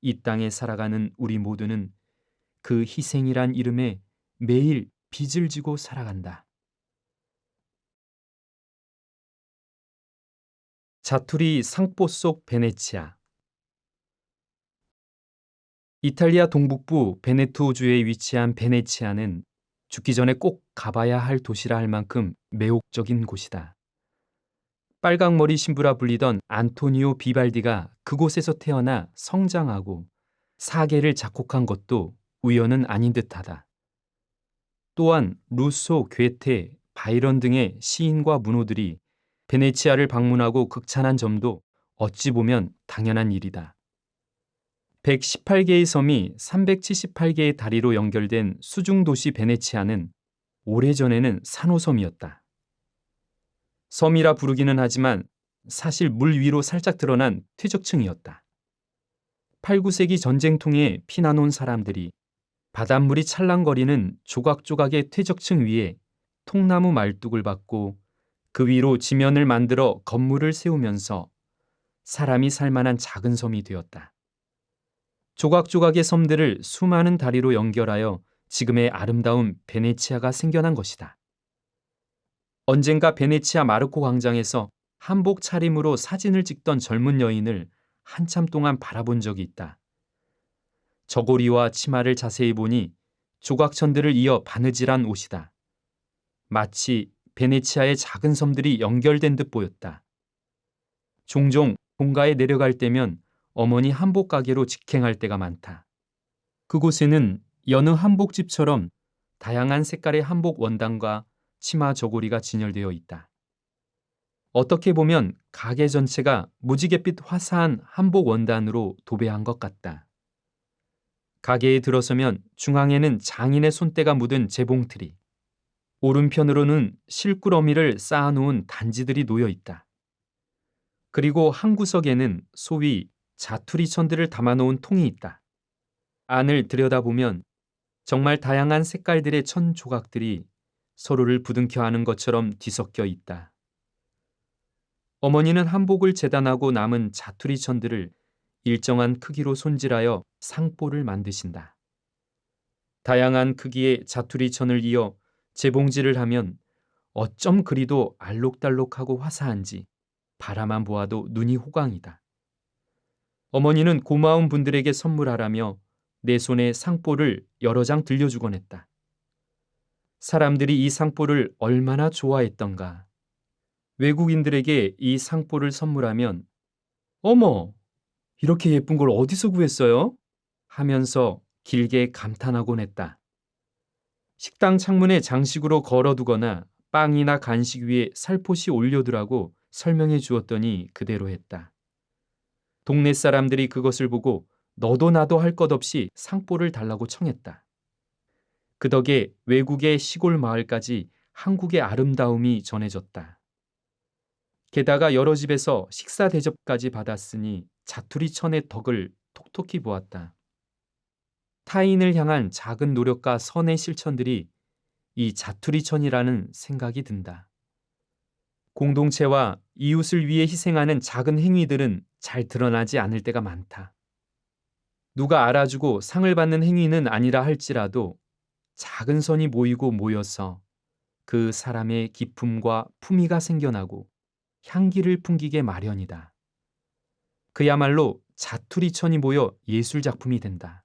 이 땅에 살아가는 우리 모두는 그 희생이란 이름에 매일 빚을 지고 살아간다. 자투리 상포 속 베네치아. 이탈리아 동북부 베네토주에 위치한 베네치아는 죽기 전에 꼭 가봐야 할 도시라 할 만큼 매혹적인 곳이다. 빨강머리 신부라 불리던 안토니오 비발디가 그곳에서 태어나 성장하고 사계를 작곡한 것도 우연은 아닌 듯하다. 또한 루소, 괴테, 바이런 등의 시인과 문호들이 베네치아를 방문하고 극찬한 점도 어찌 보면 당연한 일이다. 118개의 섬이 378개의 다리로 연결된 수중도시 베네치아는 오래전에는 산호섬이었다. 섬이라 부르기는 하지만 사실 물 위로 살짝 드러난 퇴적층이었다. 8, 9세기 전쟁통에 피난온 사람들이 바닷물이 찰랑거리는 조각조각의 퇴적층 위에 통나무 말뚝을 박고 그 위로 지면을 만들어 건물을 세우면서 사람이 살만한 작은 섬이 되었다. 조각조각의 섬들을 수많은 다리로 연결하여 지금의 아름다운 베네치아가 생겨난 것이다. 언젠가 베네치아 마르코 광장에서 한복 차림으로 사진을 찍던 젊은 여인을 한참 동안 바라본 적이 있다. 저고리와 치마를 자세히 보니 조각천들을 이어 바느질한 옷이다. 마치 베네치아의 작은 섬들이 연결된 듯 보였다. 종종 본가에 내려갈 때면 어머니 한복 가게로 직행할 때가 많다. 그곳에는 여느 한복집처럼 다양한 색깔의 한복 원단과 치마 저고리가 진열되어 있다. 어떻게 보면 가게 전체가 무지갯빛 화사한 한복 원단으로 도배한 것 같다. 가게에 들어서면 중앙에는 장인의 손때가 묻은 재봉틀이, 오른편으로는 실꾸러미를 쌓아놓은 단지들이 놓여 있다. 그리고 한 구석에는 소위 자투리천들을 담아놓은 통이 있다. 안을 들여다보면 정말 다양한 색깔들의 천 조각들이 서로를 부둥켜 안은 것처럼 뒤섞여 있다. 어머니는 한복을 재단하고 남은 자투리천들을 일정한 크기로 손질하여 상뽀를 만드신다. 다양한 크기의 자투리천을 이어 재봉질을 하면 어쩜 그리도 알록달록하고 화사한지 바라만 보아도 눈이 호강이다. 어머니는 고마운 분들에게 선물하라며 내 손에 상뽀를 여러 장 들려주곤 했다. 사람들이 이 상뽀를 얼마나 좋아했던가. 외국인들에게 이 상뽀를 선물하면 어머, 이렇게 예쁜 걸 어디서 구했어요? 하면서 길게 감탄하곤 했다. 식당 창문에 장식으로 걸어두거나 빵이나 간식 위에 살포시 올려두라고 설명해 주었더니 그대로 했다. 동네 사람들이 그것을 보고 너도 나도 할 것 없이 상뽀를 달라고 청했다. 그 덕에 외국의 시골 마을까지 한국의 아름다움이 전해졌다. 게다가 여러 집에서 식사 대접까지 받았으니 자투리천의 덕을 톡톡히 보았다. 타인을 향한 작은 노력과 선의 실천들이 이 자투리천이라는 생각이 든다. 공동체와 이웃을 위해 희생하는 작은 행위들은 잘 드러나지 않을 때가 많다. 누가 알아주고 상을 받는 행위는 아니라 할지라도 작은 선이 모이고 모여서 그 사람의 기품과 품위가 생겨나고 향기를 풍기게 마련이다. 그야말로 자투리천이 모여 예술작품이 된다.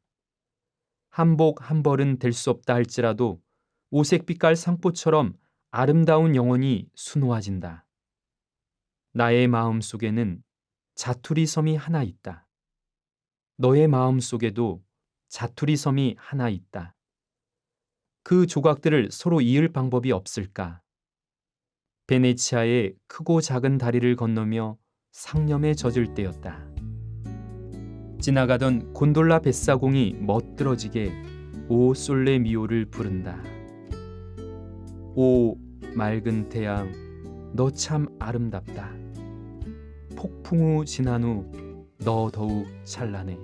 한복 한 벌은 될 수 없다 할지라도 오색빛깔 상포처럼 아름다운 영혼이 수놓아진다. 나의 마음 속에는 자투리섬이 하나 있다. 너의 마음 속에도 자투리섬이 하나 있다. 그 조각들을 서로 이을 방법이 없을까? 베네치아의 크고 작은 다리를 건너며 상념에 젖을 때였다. 지나가던 곤돌라 뱃사공이 멋들어지게 오 솔레 미오를 부른다. 오 맑은 태양, 너 참 아름답다. 폭풍 후 지난 후 너 더욱 찬란해.